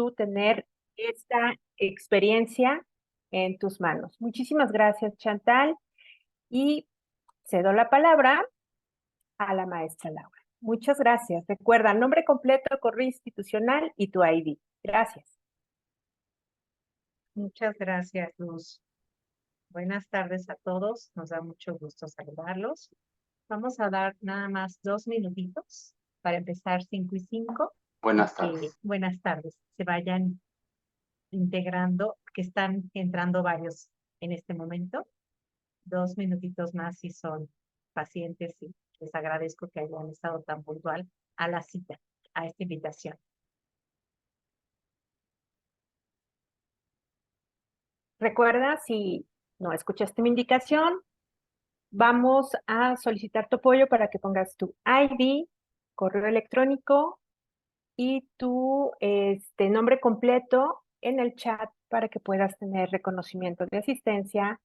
tú tener esta experiencia en tus manos. Muchísimas gracias, Chantal, y cedo la palabra a la maestra Laura. Muchas gracias. Recuerda, nombre completo, correo institucional y tu ID. Gracias. Muchas gracias, Luz. Buenas tardes a todos. Nos da mucho gusto saludarlos. Vamos a dar nada más 2 minutitos para empezar 5 y 5. Buenas tardes. Buenas tardes. Se vayan integrando, que están entrando varios en este momento. 2 minutitos más si son pacientes y les agradezco que hayan estado tan puntual a la cita, a esta invitación. Recuerda, si no escuchaste mi indicación, vamos a solicitar tu apoyo para que pongas tu ID, correo electrónico y tu nombre completo en el chat para que puedas tener reconocimiento de asistencia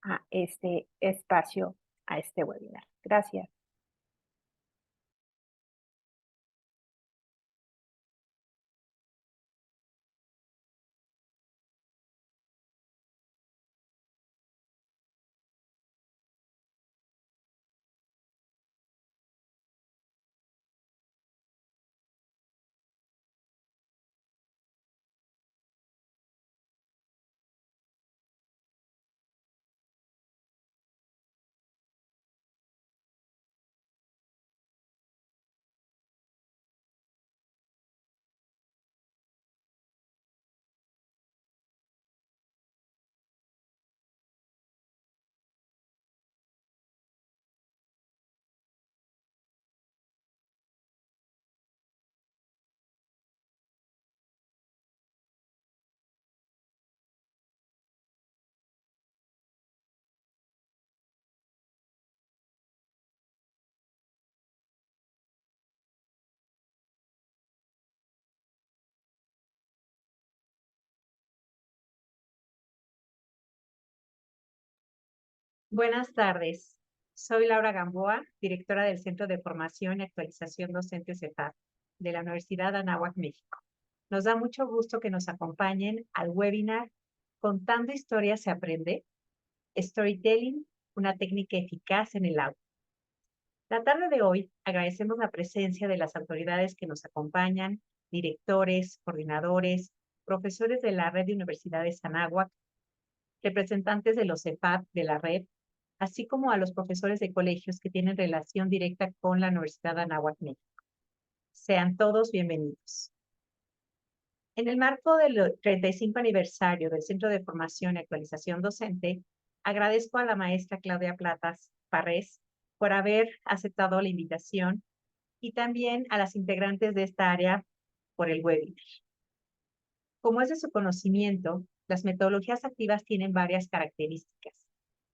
a este espacio, a este webinar. Gracias. Buenas tardes. Soy Laura Gamboa, directora del Centro de Formación y Actualización Docente CEFAD de la Universidad Anáhuac, México. Nos da mucho gusto que nos acompañen al webinar Contando Historias se aprende, Storytelling, una técnica eficaz en el aula. La tarde de hoy agradecemos la presencia de las autoridades que nos acompañan, directores, coordinadores, profesores de la Red de Universidades Anáhuac, representantes de los CEFAD de la red, así como a los profesores de colegios que tienen relación directa con la Universidad Anáhuac, México. Sean todos bienvenidos. En el marco del 35 aniversario del Centro de Formación y Actualización Docente, agradezco a la maestra Claudia Platas Parrés por haber aceptado la invitación y también a las integrantes de esta área por el webinar. Como es de su conocimiento, las metodologías activas tienen varias características,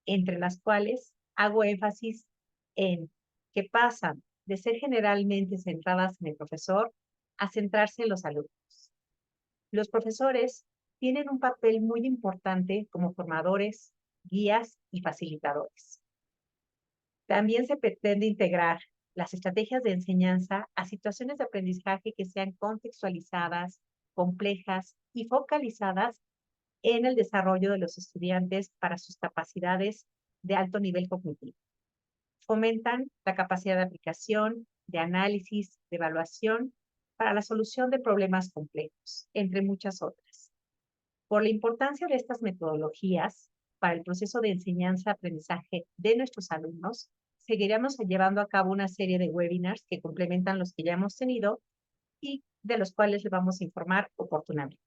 entre las cuales hago énfasis en que pasan de ser generalmente centradas en el profesor a centrarse en los alumnos. Los profesores tienen un papel muy importante como formadores, guías y facilitadores. También se pretende integrar las estrategias de enseñanza a situaciones de aprendizaje que sean contextualizadas, complejas y focalizadas en el desarrollo de los estudiantes para sus capacidades de alto nivel cognitivo. Fomentan la capacidad de aplicación, de análisis, de evaluación para la solución de problemas complejos, entre muchas otras. Por la importancia de estas metodologías para el proceso de enseñanza-aprendizaje de nuestros alumnos, seguiremos llevando a cabo una serie de webinars que complementan los que ya hemos tenido y de los cuales les vamos a informar oportunamente.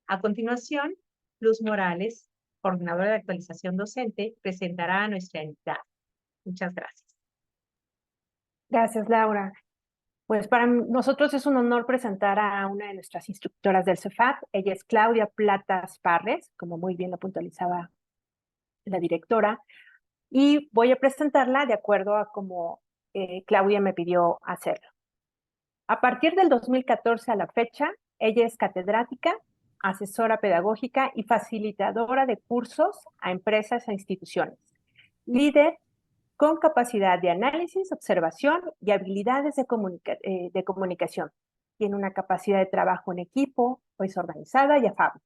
A continuación, Luz Morales, coordinadora de actualización docente, presentará a nuestra invitada. Muchas gracias. Gracias, Laura. Pues para nosotros es un honor presentar a una de nuestras instructoras del CEFAD. Ella es Claudia Platas Parres, como muy bien lo puntualizaba la directora, y voy a presentarla de acuerdo a como Claudia me pidió hacerlo. A partir del 2014 a la fecha, ella es catedrática, asesora pedagógica y facilitadora de cursos a empresas e instituciones. Líder con capacidad de análisis, observación y habilidades de comunicación. tiene una capacidad de trabajo en equipo, es organizada y afable,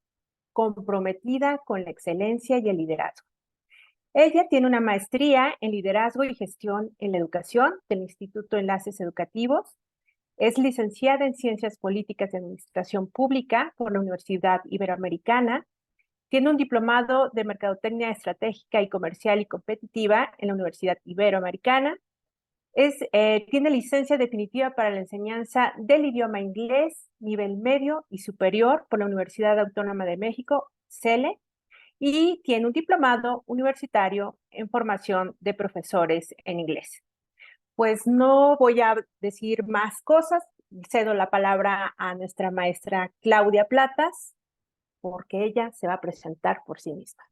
comprometida con la excelencia y el liderazgo. Ella tiene una maestría en liderazgo y gestión en la educación del Instituto de Enlaces Educativos. Es licenciada en Ciencias Políticas y Administración Pública por la Universidad Iberoamericana. Tiene un diplomado de Mercadotecnia Estratégica y Comercial y Competitiva en la Universidad Iberoamericana. Tiene licencia definitiva para la enseñanza del idioma inglés, nivel medio y superior por la Universidad Autónoma de México, CELE, y tiene un diplomado universitario en formación de profesores en inglés. Pues no voy a decir más cosas, cedo la palabra a nuestra maestra Claudia Platas, porque ella se va a presentar por sí misma.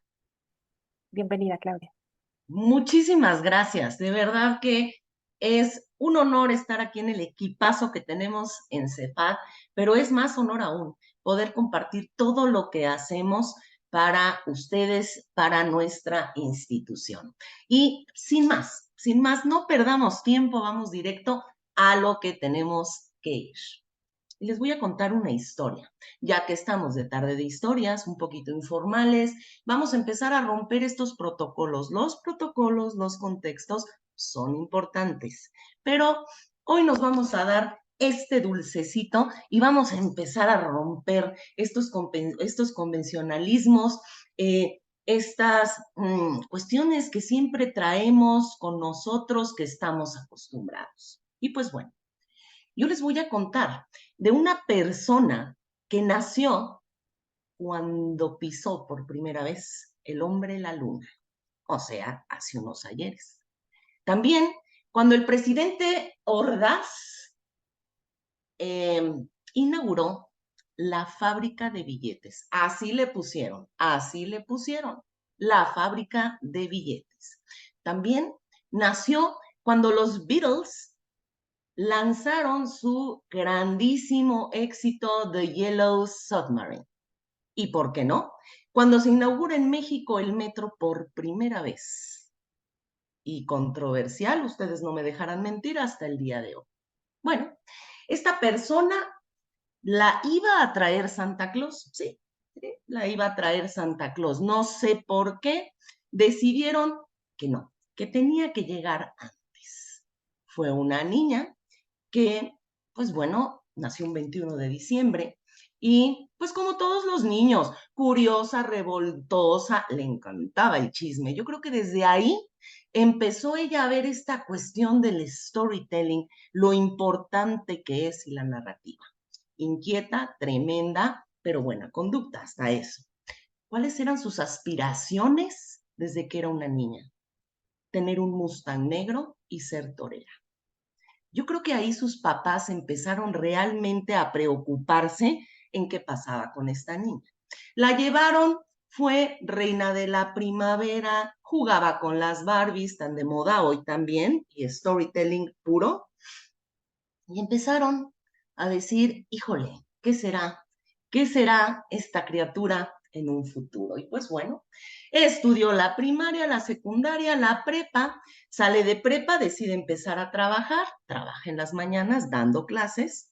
Bienvenida, Claudia. Muchísimas gracias. De verdad que es un honor estar aquí en el equipazo que tenemos en CEPAD, pero es más honor aún poder compartir todo lo que hacemos para ustedes, para nuestra institución. Y sin más, no perdamos tiempo, vamos directo a lo que tenemos que ir. Y les voy a contar una historia, ya que estamos de tarde de historias, un poquito informales, vamos a empezar a romper estos protocolos. Los protocolos, los contextos son importantes, pero hoy nos vamos a dar este dulcecito y vamos a empezar a romper estos convencionalismos, estas cuestiones que siempre traemos con nosotros que estamos acostumbrados. Y pues bueno, yo les voy a contar de una persona que nació cuando pisó por primera vez el hombre la luna, o sea, hace unos ayeres. También cuando el presidente Ordaz inauguró la fábrica de billetes. Así le pusieron, la fábrica de billetes. También nació cuando los Beatles lanzaron su grandísimo éxito The Yellow Submarine. ¿Y por qué no? Cuando se inaugura en México el metro por primera vez. Y controversial, ustedes no me dejarán mentir, hasta el día de hoy. Bueno, esta persona la iba a traer Santa Claus, sí, la iba a traer Santa Claus. No sé por qué decidieron que no, que tenía que llegar antes. Fue una niña que, pues bueno, nació un 21 de diciembre y pues como todos los niños, curiosa, revoltosa, le encantaba el chisme. Yo creo que desde ahí empezó ella a ver esta cuestión del storytelling, lo importante que es y la narrativa. Inquieta, tremenda, pero buena conducta, hasta eso. ¿Cuáles eran sus aspiraciones desde que era una niña? Tener un Mustang negro y ser torera. Yo creo que ahí sus papás empezaron realmente a preocuparse en qué pasaba con esta niña. La llevaron, fue reina de la primavera, jugaba con las Barbies, tan de moda hoy también, y storytelling puro. Y empezaron a decir, híjole, ¿qué será? ¿Qué será esta criatura en un futuro? Y pues bueno, estudió la primaria, la secundaria, la prepa, sale de prepa, decide empezar a trabajar, trabaja en las mañanas dando clases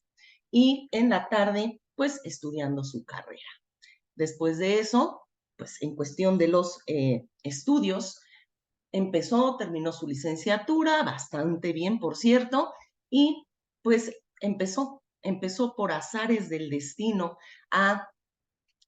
y en la tarde, pues estudiando su carrera. Después de eso, pues en cuestión de los estudios, terminó su licenciatura, bastante bien, por cierto, y pues empezó por azares del destino a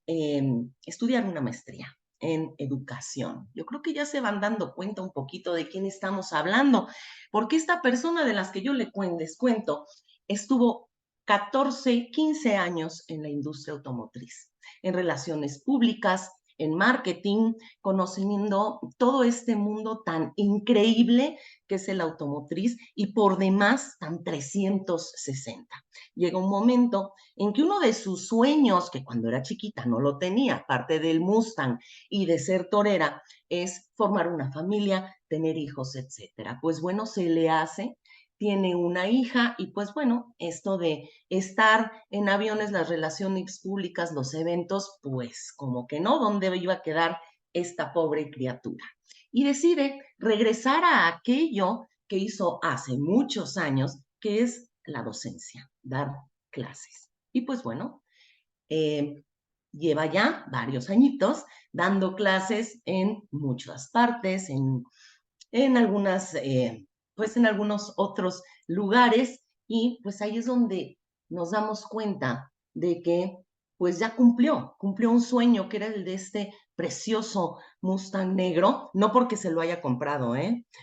estudiar una maestría en educación. Yo creo que ya se van dando cuenta un poquito de quién estamos hablando, porque esta persona de las que yo les cuento estuvo 14, 15 años en la industria automotriz, en relaciones públicas, en marketing, conociendo todo este mundo tan increíble que es el automotriz y por demás tan 360. Llega un momento en que uno de sus sueños, que cuando era chiquita no lo tenía, aparte del Mustang y de ser torera, es formar una familia, tener hijos, etcétera. Pues bueno, se le hace, tiene una hija y pues bueno, esto de estar en aviones, las relaciones públicas, los eventos, pues como que no, ¿dónde iba a quedar esta pobre criatura? Y decide regresar a aquello que hizo hace muchos años, que es la docencia, dar clases. Y pues bueno, lleva ya varios añitos dando clases en muchas partes, en algunas, pues en algunos otros lugares, y pues ahí es donde nos damos cuenta de que pues ya cumplió un sueño que era el de este precioso Mustang negro, no porque se lo haya comprado,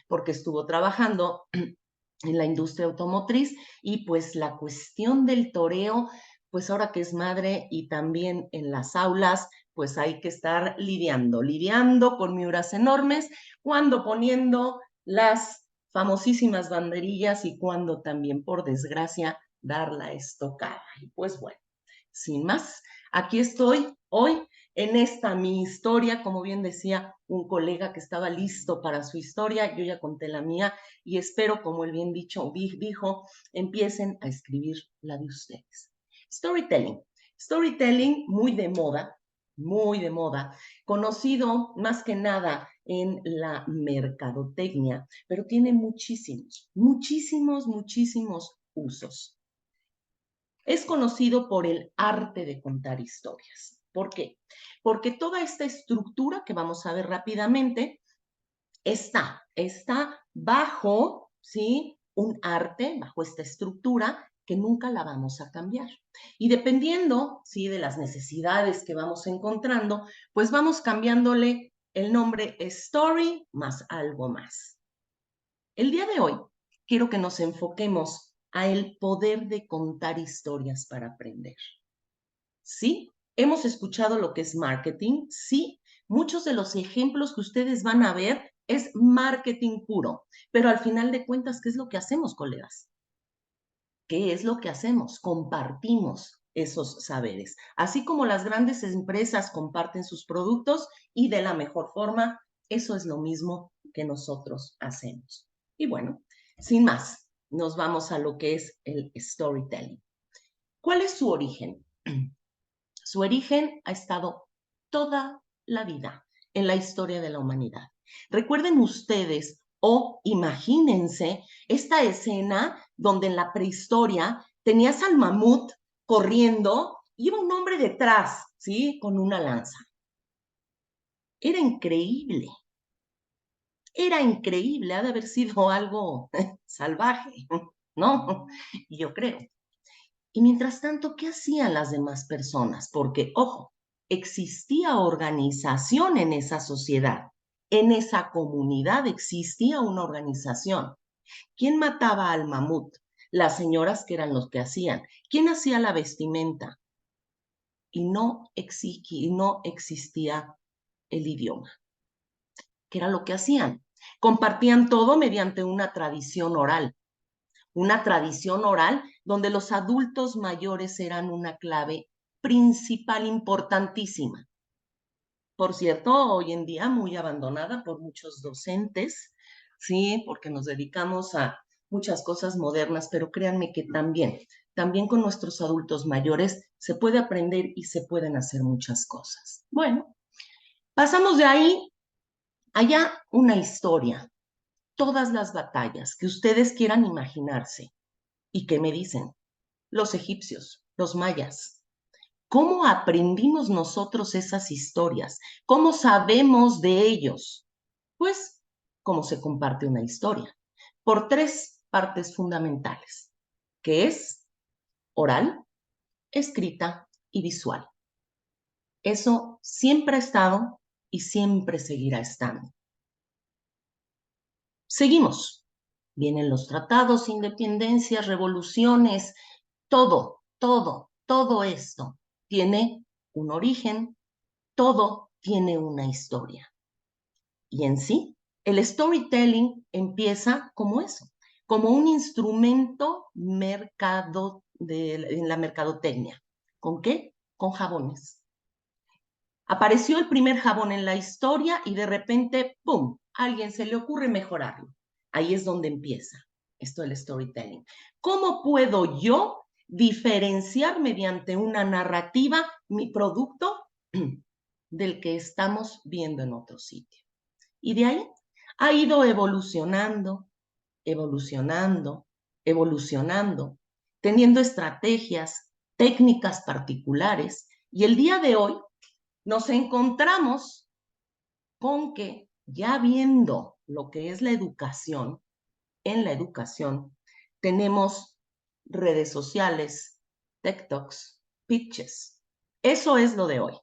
porque estuvo trabajando en la industria automotriz y pues la cuestión del toreo, pues ahora que es madre y también en las aulas, pues hay que estar lidiando con miuras enormes, cuando poniendo las famosísimas banderillas y cuando también, por desgracia, dar la estocada. Y pues bueno, sin más, aquí estoy hoy en esta mi historia, como bien decía un colega que estaba listo para su historia, yo ya conté la mía y espero, como él bien dijo, empiecen a escribir la de ustedes. Storytelling muy de moda, conocido más que nada en la mercadotecnia, pero tiene muchísimos usos. Es conocido por el arte de contar historias. ¿Por qué? Porque toda esta estructura que vamos a ver rápidamente está bajo, ¿sí? Un arte, bajo esta estructura que nunca la vamos a cambiar. Y dependiendo, ¿sí? De las necesidades que vamos encontrando, pues vamos cambiándole el nombre story más algo más. El día de hoy quiero que nos enfoquemos a el poder de contar historias para aprender. ¿Sí? Hemos escuchado lo que es marketing. Sí, muchos de los ejemplos que ustedes van a ver es marketing puro. Pero al final de cuentas, ¿qué es lo que hacemos, colegas? ¿Qué es lo que hacemos? Compartimos esos saberes. Así como las grandes empresas comparten sus productos y de la mejor forma, eso es lo mismo que nosotros hacemos. Y bueno, sin más, nos vamos a lo que es el storytelling. ¿Cuál es su origen? Su origen ha estado toda la vida en la historia de la humanidad. Recuerden ustedes o imagínense esta escena donde en la prehistoria tenías al mamut corriendo y iba un hombre detrás, ¿sí? Con una lanza. Era increíble. Era increíble, ha de haber sido algo salvaje, ¿no? Yo creo. Y mientras tanto, ¿qué hacían las demás personas? Porque, ojo, existía organización en esa sociedad, en esa comunidad existía una organización. ¿Quién mataba al mamut? Las señoras que eran los que hacían. ¿Quién hacía la vestimenta? Y no existía el idioma. ¿Qué era lo que hacían? Compartían todo mediante una tradición oral donde los adultos mayores eran una clave principal, importantísima. Por cierto, hoy en día muy abandonada por muchos docentes, sí, porque nos dedicamos a muchas cosas modernas, pero créanme que también con nuestros adultos mayores se puede aprender y se pueden hacer muchas cosas. Bueno, pasamos de ahí allá una historia, todas las batallas que ustedes quieran imaginarse. ¿Y qué me dicen? Los egipcios, los mayas. ¿Cómo aprendimos nosotros esas historias? ¿Cómo sabemos de ellos? Pues, cómo se comparte una historia, por tres partes fundamentales, que es oral, escrita y visual. Eso siempre ha estado y siempre seguirá estando. Seguimos. Vienen los tratados, independencias, revoluciones, todo esto tiene un origen, todo tiene una historia. Y en sí, el storytelling empieza como eso, como un instrumento en la mercadotecnia. ¿Con qué? Con jabones. Apareció el primer jabón en la historia y de repente, ¡pum!, a alguien se le ocurre mejorarlo. Ahí es donde empieza esto del storytelling. ¿Cómo puedo yo diferenciar mediante una narrativa mi producto del que estamos viendo en otro sitio? Y de ahí ha ido evolucionando teniendo estrategias, técnicas particulares, y el día de hoy nos encontramos con que ya viendo lo que es la educación, en la educación tenemos redes sociales, TikToks, pitches. Eso es lo de hoy.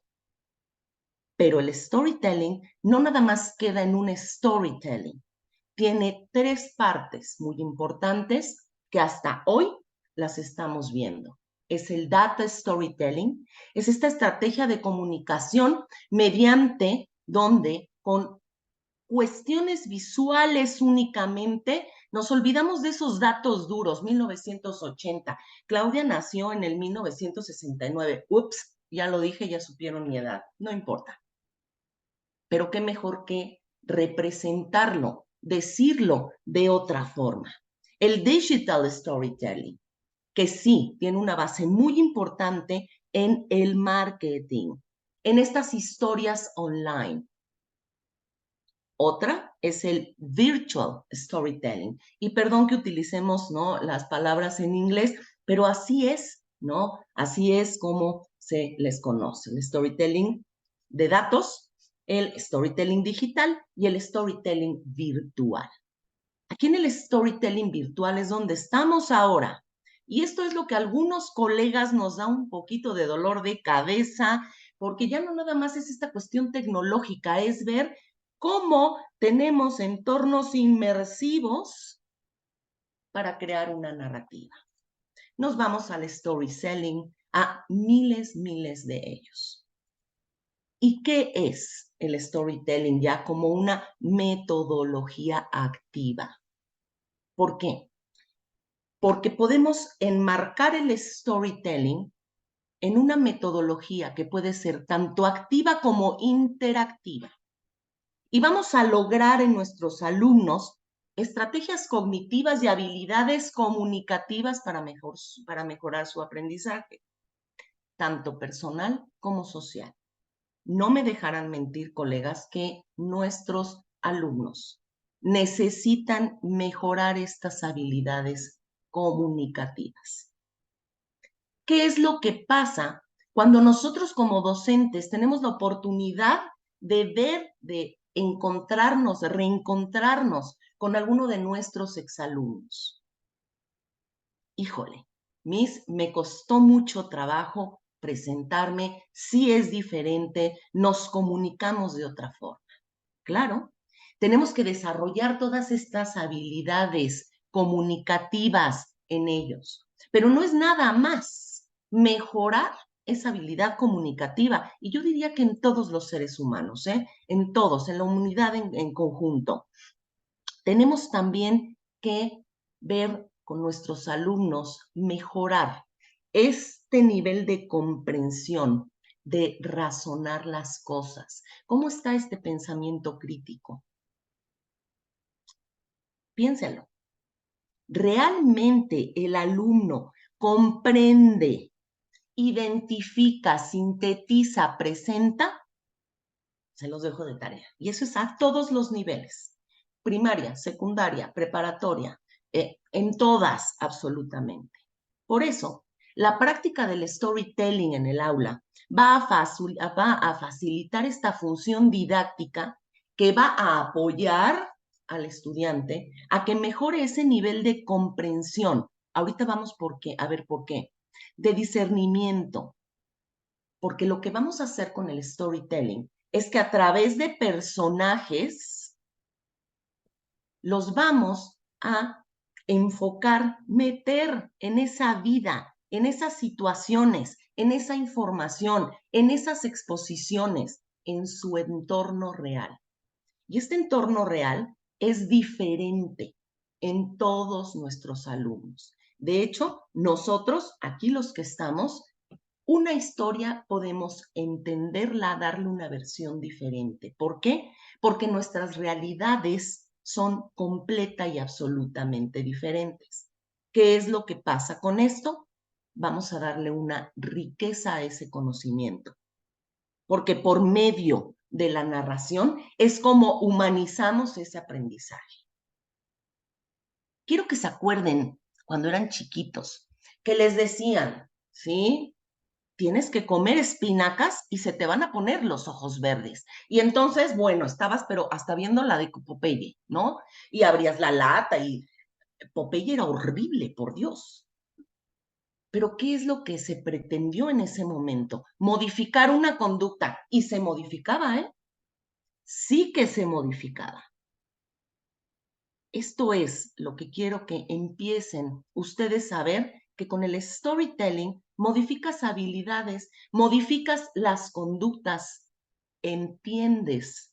Pero el storytelling no nada más queda en un storytelling. Tiene 3 partes muy importantes que hasta hoy las estamos viendo. Es el data storytelling, es esta estrategia de comunicación mediante donde con cuestiones visuales únicamente nos olvidamos de esos datos duros. 1980. Claudia nació en el 1969. Ups, ya lo dije, ya supieron mi edad. No importa. Pero qué mejor que representarlo, decirlo de otra forma. El digital storytelling, que sí tiene una base muy importante en el marketing, en estas historias online. Otra es el virtual storytelling. Y perdón que utilicemos, ¿no?, las palabras en inglés, pero así es, ¿no? Así es como se les conoce. El storytelling de datos, el storytelling digital y el storytelling virtual. Aquí en el storytelling virtual es donde estamos ahora. Y esto es lo que a algunos colegas nos da un poquito de dolor de cabeza, porque ya no nada más es esta cuestión tecnológica, es ver cómo tenemos entornos inmersivos para crear una narrativa. Nos vamos al storytelling, a miles de ellos. ¿Y qué es el storytelling ya como una metodología activa? ¿Por qué? Porque podemos enmarcar el storytelling en una metodología que puede ser tanto activa como interactiva. Y vamos a lograr en nuestros alumnos estrategias cognitivas y habilidades comunicativas para mejorar su aprendizaje, tanto personal como social. No me dejarán mentir, colegas, que nuestros alumnos necesitan mejorar estas habilidades comunicativas. ¿Qué es lo que pasa cuando nosotros como docentes tenemos la oportunidad de ver, de encontrarnos, de reencontrarnos con alguno de nuestros exalumnos? Híjole, me costó mucho trabajo presentarme, sí es diferente, nos comunicamos de otra forma. Claro, tenemos que desarrollar todas estas habilidades comunicativas en ellos, pero no es nada más mejorar esa habilidad comunicativa, y yo diría que en todos los seres humanos, en todos, en la humanidad en conjunto. Tenemos también que ver con nuestros alumnos mejorar este nivel de comprensión, de razonar las cosas. ¿Cómo está este pensamiento crítico? Piénselo. ¿Realmente el alumno comprende, identifica, sintetiza, presenta? Se los dejo de tarea. Y eso es a todos los niveles. Primaria, secundaria, preparatoria, en todas absolutamente. Por eso, la práctica del storytelling en el aula va a facilitar esta función didáctica que va a apoyar al estudiante a que mejore ese nivel de comprensión. Ahorita vamos a ver por qué. De discernimiento. Porque lo que vamos a hacer con el storytelling es que a través de personajes los vamos a enfocar, meter en esa vida, en esas situaciones, en esa información, en esas exposiciones, en su entorno real. Y este entorno real es diferente en todos nuestros alumnos. De hecho, nosotros, aquí los que estamos, una historia podemos entenderla, darle una versión diferente. ¿Por qué? Porque nuestras realidades son completa y absolutamente diferentes. ¿Qué es lo que pasa con esto? Vamos a darle una riqueza a ese conocimiento. Porque por medio de la narración es como humanizamos ese aprendizaje. Quiero que se acuerden cuando eran chiquitos, que les decían, ¿sí? Tienes que comer espinacas y se te van a poner los ojos verdes. Y entonces, bueno, estabas, pero hasta viendo la de Popeye, ¿no? Y abrías la lata y Popeye era horrible, por Dios. Pero ¿qué es lo que se pretendió en ese momento? Modificar una conducta. Y se modificaba, ¿eh? Sí que se modificaba. Esto es lo que quiero que empiecen ustedes a ver, que con el storytelling modificas habilidades, modificas las conductas, entiendes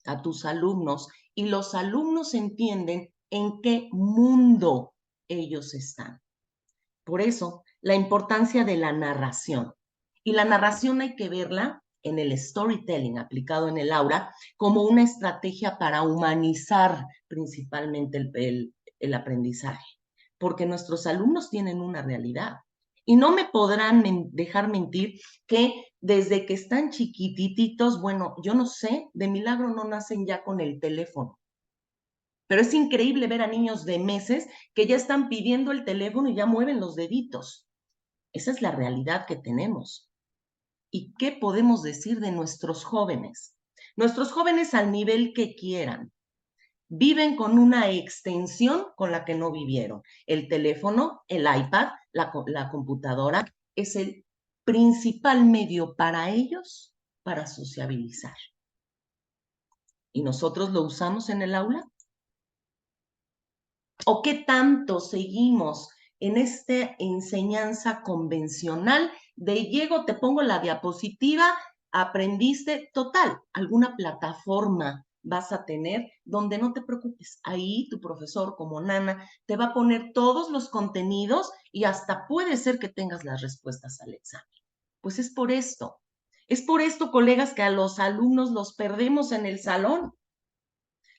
a tus alumnos y los alumnos entienden en qué mundo ellos están. Por eso, la importancia de la narración. Y la narración hay que verla en el storytelling aplicado en el aula como una estrategia para humanizar principalmente el aprendizaje, porque nuestros alumnos tienen una realidad. Y no me podrán dejar mentir que desde que están chiquititos, bueno, yo no sé, de milagro no nacen ya con el teléfono. Pero es increíble ver a niños de meses que ya están pidiendo el teléfono y ya mueven los deditos. Esa es la realidad que tenemos. ¿Y qué podemos decir de nuestros jóvenes? Nuestros jóvenes al nivel que quieran, viven con una extensión con la que no vivieron. El teléfono, el iPad, la computadora es el principal medio para ellos para sociabilizar. ¿Y nosotros lo usamos en el aula? ¿O qué tanto seguimos en esta enseñanza convencional de llego, te pongo la diapositiva, aprendiste, total, alguna plataforma vas a tener donde no te preocupes. Ahí tu profesor como Nana te va a poner todos los contenidos y hasta puede ser que tengas las respuestas al examen. Pues es por esto, colegas, que a los alumnos los perdemos en el salón.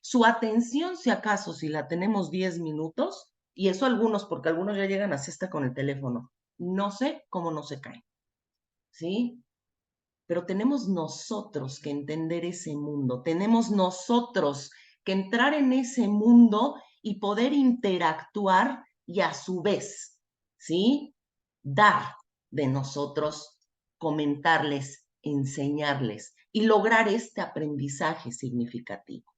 Su atención, si acaso, si la tenemos 10 minutos, y eso algunos, porque algunos ya llegan a cesta con el teléfono, no sé cómo no se caen, ¿sí? Pero tenemos nosotros que entender ese mundo, tenemos nosotros que entrar en ese mundo y poder interactuar y a su vez, ¿sí? Dar de nosotros, comentarles, enseñarles y lograr este aprendizaje significativo.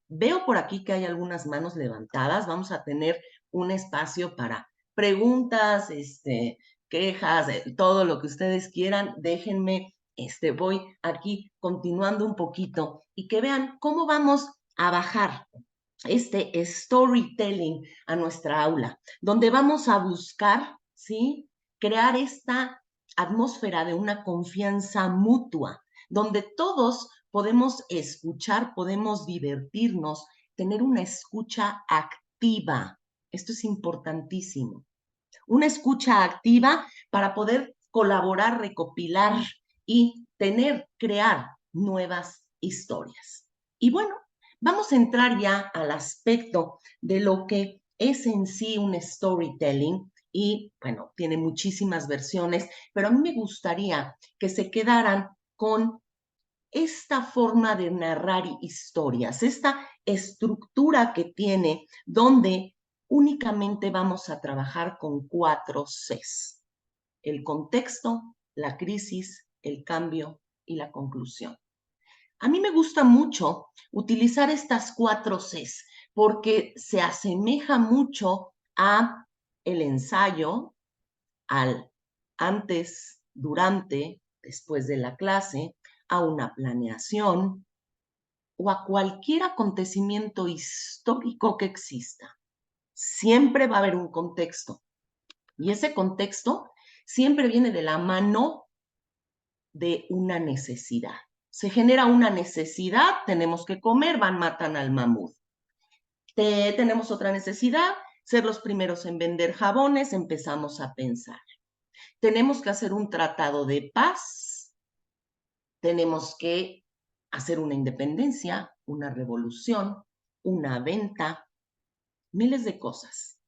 Veo por aquí que hay algunas manos levantadas. Vamos a tener un espacio para preguntas, quejas, todo lo que ustedes quieran. Déjenme, voy aquí continuando un poquito y que vean cómo vamos a bajar este storytelling a nuestra aula, donde vamos a buscar, ¿sí? Crear esta atmósfera de una confianza mutua, donde todos podemos escuchar, podemos divertirnos, tener una escucha activa. Esto es importantísimo. Una escucha activa para poder colaborar, recopilar y crear nuevas historias. Y bueno, vamos a entrar ya al aspecto de lo que es en sí un storytelling y, bueno, tiene muchísimas versiones, pero a mí me gustaría que se quedaran con esta forma de narrar historias, esta estructura que tiene, donde únicamente vamos a trabajar con 4 Cs: el contexto, la crisis, el cambio y la conclusión. A mí me gusta mucho utilizar estas 4 Cs porque se asemeja mucho a el ensayo, al antes, durante, después de la clase, a una planeación o a cualquier acontecimiento histórico que exista. Siempre va a haber un contexto y ese contexto siempre viene de la mano de una necesidad. Se genera una necesidad, tenemos que comer, matan al mamut. Tenemos otra necesidad, ser los primeros en vender jabones, empezamos a pensar. Tenemos que hacer un tratado de paz, tenemos que hacer una independencia, una revolución, una venta, miles de cosas.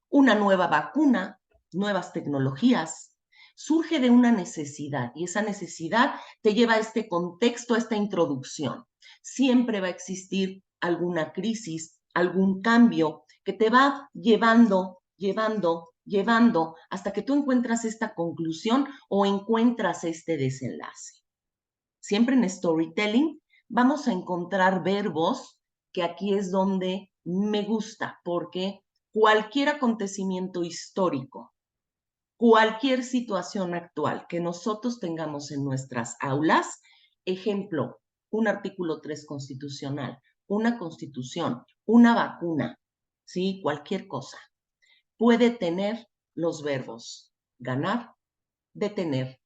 Una nueva vacuna, nuevas tecnologías, surge de una necesidad y esa necesidad te lleva a este contexto, a esta introducción. Siempre va a existir alguna crisis, algún cambio que te va llevando llevando hasta que tú encuentras esta conclusión o encuentras este desenlace. Siempre en storytelling vamos a encontrar verbos, que aquí es donde me gusta, porque cualquier acontecimiento histórico, cualquier situación actual que nosotros tengamos en nuestras aulas, ejemplo, un artículo 3 constitucional, una constitución, una vacuna, ¿sí? Cualquier cosa, puede tener los verbos ganar, detener,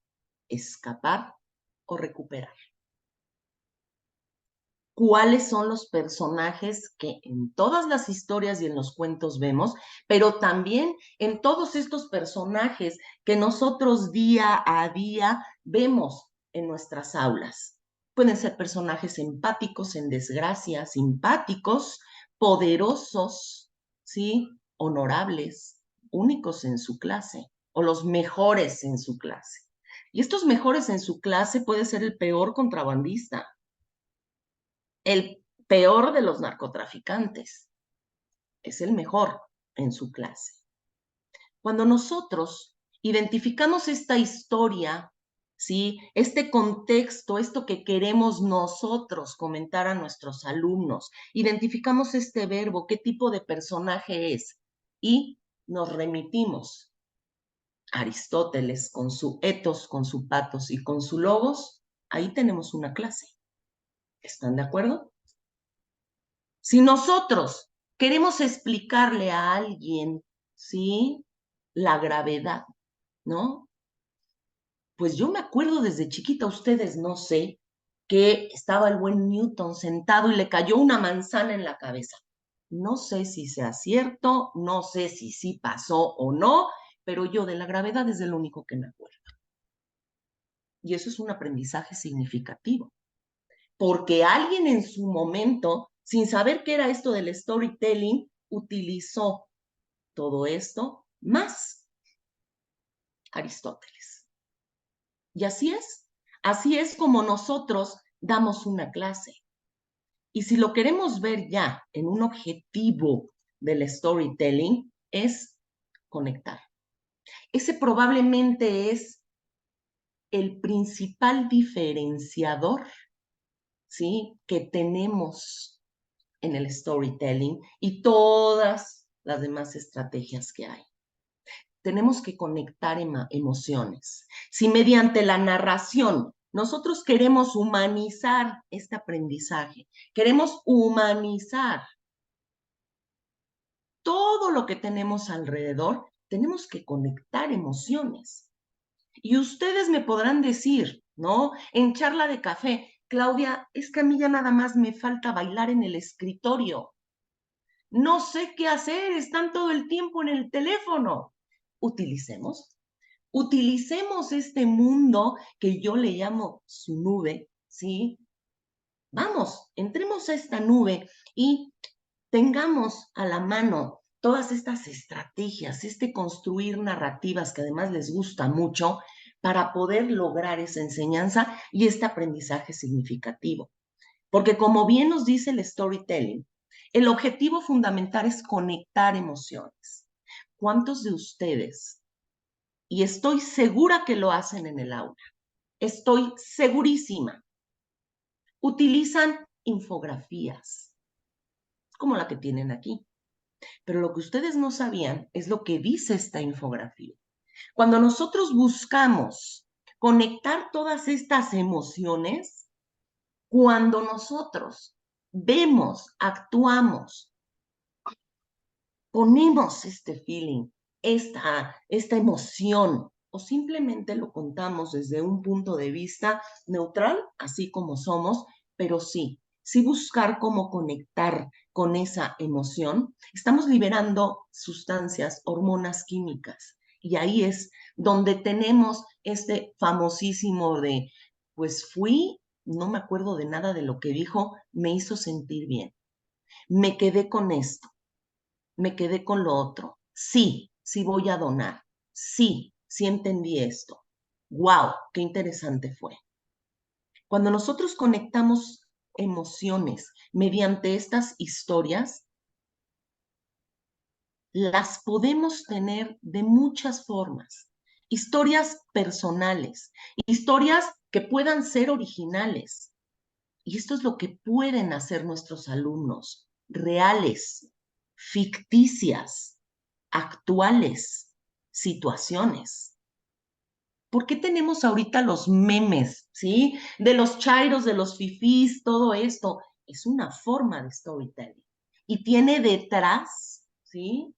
escapar o recuperar. ¿Cuáles son los personajes que en todas las historias y en los cuentos vemos, pero también en todos estos personajes que nosotros día a día vemos en nuestras aulas? Pueden ser personajes empáticos en desgracia, simpáticos, poderosos, ¿sí? Honorables, únicos en su clase o los mejores en su clase. Y estos mejores en su clase puede ser el peor contrabandista, el peor de los narcotraficantes, es el mejor en su clase. Cuando nosotros identificamos esta historia, ¿sí? Este contexto, esto que queremos nosotros comentar a nuestros alumnos, identificamos este verbo, qué tipo de personaje es, y nos remitimos a Aristóteles con su etos, con su patos y con su logos, ahí tenemos una clase. ¿Están de acuerdo? Si nosotros queremos explicarle a alguien, ¿sí? La gravedad, ¿no? Pues yo me acuerdo desde chiquita, ustedes no sé, que estaba el buen Newton sentado y le cayó una manzana en la cabeza. No sé si sea cierto, no sé si sí pasó o no, pero yo de la gravedad es de lo único que me acuerdo. Y eso es un aprendizaje significativo, porque alguien en su momento, sin saber qué era esto del storytelling, utilizó todo esto más Aristóteles. Y así es como nosotros damos una clase. Y si lo queremos ver ya en un objetivo del storytelling, es conectar. Ese probablemente es el principal diferenciador, ¿sí? Que tenemos en el storytelling y todas las demás estrategias que hay. Tenemos que conectar emociones. Si mediante la narración nosotros queremos humanizar este aprendizaje, queremos humanizar todo lo que tenemos alrededor, tenemos que conectar emociones. Y ustedes me podrán decir, ¿no? En charla de café, Claudia, es que a mí ya nada más me falta bailar en el escritorio. No sé qué hacer, están todo el tiempo en el teléfono. Utilicemos este mundo que yo le llamo su nube, ¿sí? Vamos, entremos a esta nube y tengamos a la mano todas estas estrategias, construir narrativas que además les gusta mucho para poder lograr esa enseñanza y este aprendizaje significativo. Porque como bien nos dice el storytelling, el objetivo fundamental es conectar emociones. ¿Cuántos de ustedes, y estoy segura que lo hacen en el aula, estoy segurísima, utilizan infografías como la que tienen aquí? Pero lo que ustedes no sabían es lo que dice esta infografía. Cuando nosotros buscamos conectar todas estas emociones, cuando nosotros vemos, actuamos, ponemos este feeling, esta emoción, o simplemente lo contamos desde un punto de vista neutral, así como somos, pero sí buscar cómo conectar con esa emoción, estamos liberando sustancias, hormonas químicas. Y ahí es donde tenemos este famosísimo de, pues fui, no me acuerdo de nada de lo que dijo, me hizo sentir bien. Me quedé con esto, me quedé con lo otro. Sí voy a donar. Sí entendí esto. ¡Wow! ¡Qué interesante fue! Cuando nosotros conectamos emociones mediante estas historias, las podemos tener de muchas formas. Historias personales, historias que puedan ser originales. Y esto es lo que pueden hacer nuestros alumnos, reales, ficticias, actuales, situaciones. ¿Por qué tenemos ahorita los memes, sí? De los chairos, de los fifís, todo esto. Es una forma de storytelling. Y tiene detrás, ¿sí?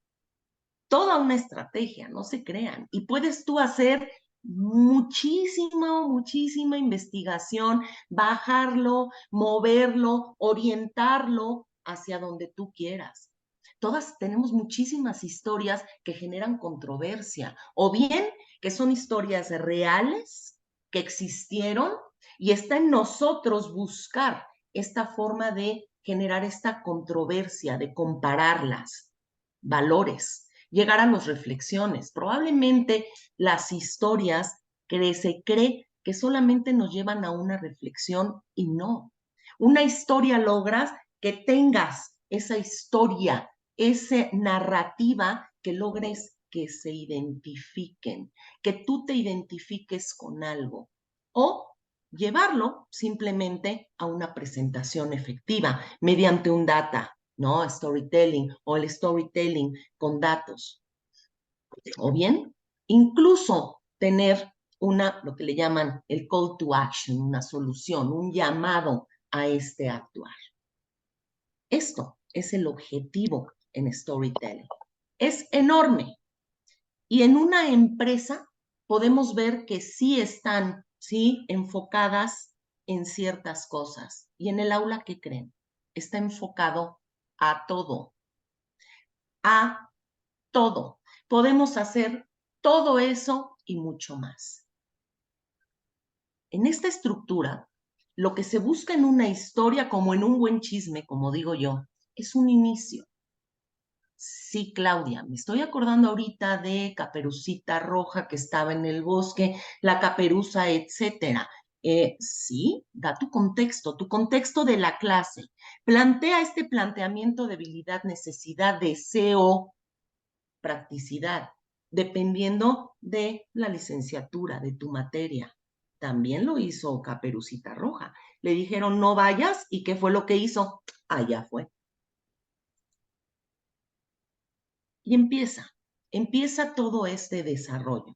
Toda una estrategia, no se crean. Y puedes tú hacer muchísima investigación, bajarlo, moverlo, orientarlo hacia donde tú quieras. Todas tenemos muchísimas historias que generan controversia, o bien que son historias reales, que existieron, y está en nosotros buscar esta forma de generar esta controversia, de compararlas, valores, llegar a las reflexiones. Probablemente las historias que se cree que solamente nos llevan a una reflexión y no. Una historia logras que tengas esa historia, esa narrativa que logres que se identifiquen, que tú te identifiques con algo o llevarlo simplemente a una presentación efectiva mediante un data, ¿no? Storytelling o el storytelling con datos. O bien, incluso tener lo que le llaman el call to action, una solución, un llamado a este actuar. Esto es el objetivo en storytelling. Es enorme. Y en una empresa podemos ver que sí están, sí, enfocadas en ciertas cosas. Y en el aula, ¿qué creen? Está enfocado a todo. A todo. Podemos hacer todo eso y mucho más. En esta estructura, lo que se busca en una historia, como en un buen chisme, como digo yo, es un inicio. Sí, Claudia, me estoy acordando ahorita de Caperucita Roja que estaba en el bosque, la caperuza, etcétera. Sí, da tu contexto de la clase. Plantea este planteamiento de habilidad, necesidad, deseo, practicidad, dependiendo de la licenciatura, de tu materia. También lo hizo Caperucita Roja. Le dijeron, no vayas, ¿y qué fue lo que hizo? Allá fue. Y empieza todo este desarrollo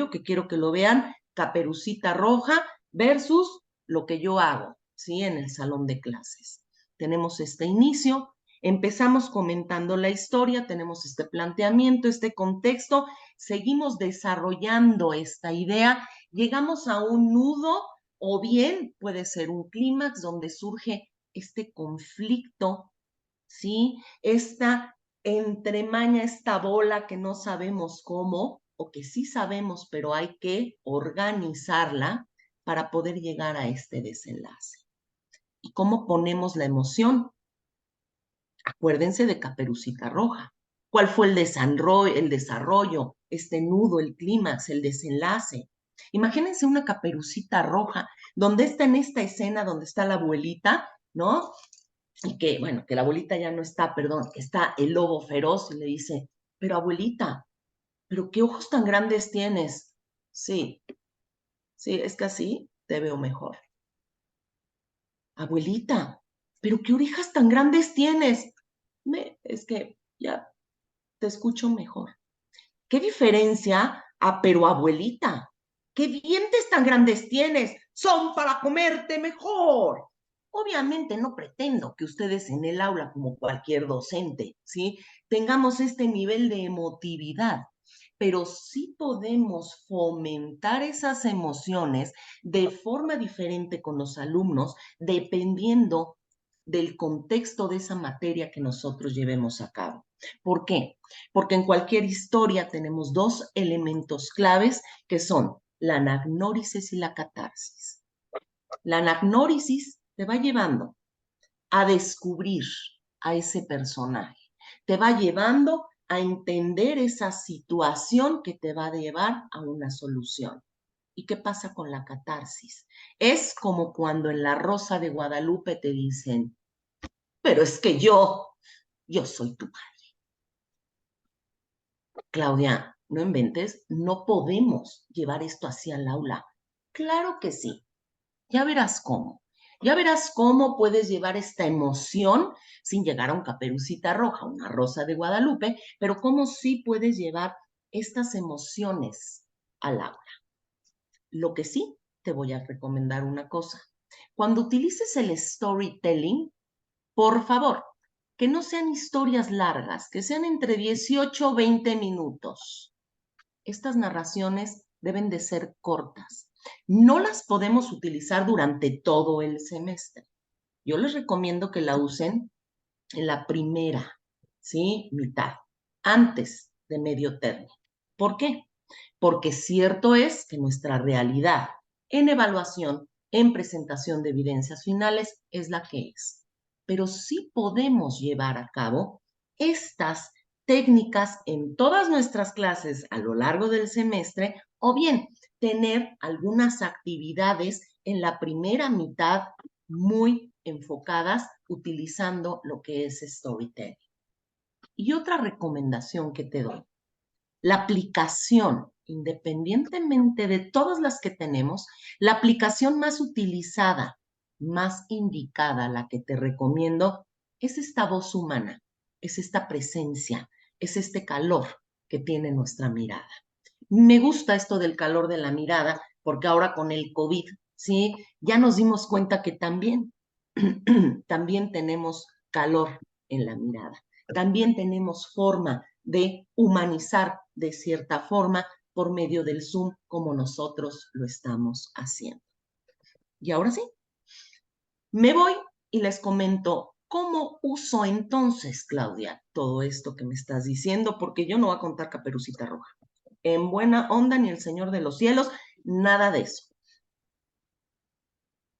que quiero que lo vean, Caperucita Roja versus lo que yo hago, ¿sí? En el salón de clases. Tenemos este inicio, empezamos comentando la historia, tenemos este planteamiento, este contexto, seguimos desarrollando esta idea, llegamos a un nudo o bien puede ser un clímax donde surge este conflicto, ¿sí? Esta entremaña, esta bola que no sabemos cómo, o que sí sabemos, pero hay que organizarla para poder llegar a este desenlace. ¿Y cómo ponemos la emoción? Acuérdense de Caperucita Roja. ¿Cuál fue el desarrollo, este nudo, el clímax, el desenlace? Imagínense una Caperucita Roja, donde está en esta escena donde está la abuelita, ¿no? Y que, bueno, que la abuelita ya no está, perdón, que está el lobo feroz y le dice, pero abuelita, ¿pero qué ojos tan grandes tienes? Sí, es que así te veo mejor. Abuelita, ¿pero qué orejas tan grandes tienes? Es que ya te escucho mejor. ¿Qué diferencia a pero abuelita? ¿Qué dientes tan grandes tienes? Son para comerte mejor. Obviamente no pretendo que ustedes en el aula, como cualquier docente, ¿sí? Tengamos este nivel de emotividad, pero sí podemos fomentar esas emociones de forma diferente con los alumnos, dependiendo del contexto de esa materia que nosotros llevemos a cabo. ¿Por qué? Porque en cualquier historia tenemos dos elementos claves que son la anagnórisis y la catarsis. La anagnórisis te va llevando a descubrir a ese personaje, te va llevando a entender esa situación que te va a llevar a una solución. ¿Y qué pasa con la catarsis? Es como cuando en La Rosa de Guadalupe te dicen, pero es que yo soy tu madre. Claudia, no inventes, no podemos llevar esto así al aula. Claro que sí. Ya verás cómo. Ya verás cómo puedes llevar esta emoción sin llegar a un Caperucita Roja, una Rosa de Guadalupe, pero cómo sí puedes llevar estas emociones al aula. Lo que sí, te voy a recomendar una cosa. Cuando utilices el storytelling, por favor, que no sean historias largas, que sean entre 18 o 20 minutos. Estas narraciones deben de ser cortas. No las podemos utilizar durante todo el semestre. Yo les recomiendo que la usen en la primera, ¿sí? Mitad, antes de medio término. ¿Por qué? Porque cierto es que nuestra realidad en evaluación, en presentación de evidencias finales, es la que es. Pero sí podemos llevar a cabo estas técnicas en todas nuestras clases a lo largo del semestre o bien tener algunas actividades en la primera mitad muy enfocadas utilizando lo que es storytelling. Y otra recomendación que te doy, la aplicación, independientemente de todas las que tenemos, la aplicación más utilizada, más indicada, la que te recomiendo, es esta voz humana, es esta presencia, es este calor que tiene nuestra mirada. Me gusta esto del calor de la mirada, porque ahora con el COVID, ¿sí? Ya nos dimos cuenta que también, también tenemos calor en la mirada. También tenemos forma de humanizar de cierta forma por medio del Zoom, como nosotros lo estamos haciendo. Y ahora sí, me voy y les comento cómo uso entonces, Claudia, todo esto que me estás diciendo, porque yo no voy a contar Caperucita Roja. En buena onda, ni el Señor de los Cielos, nada de eso.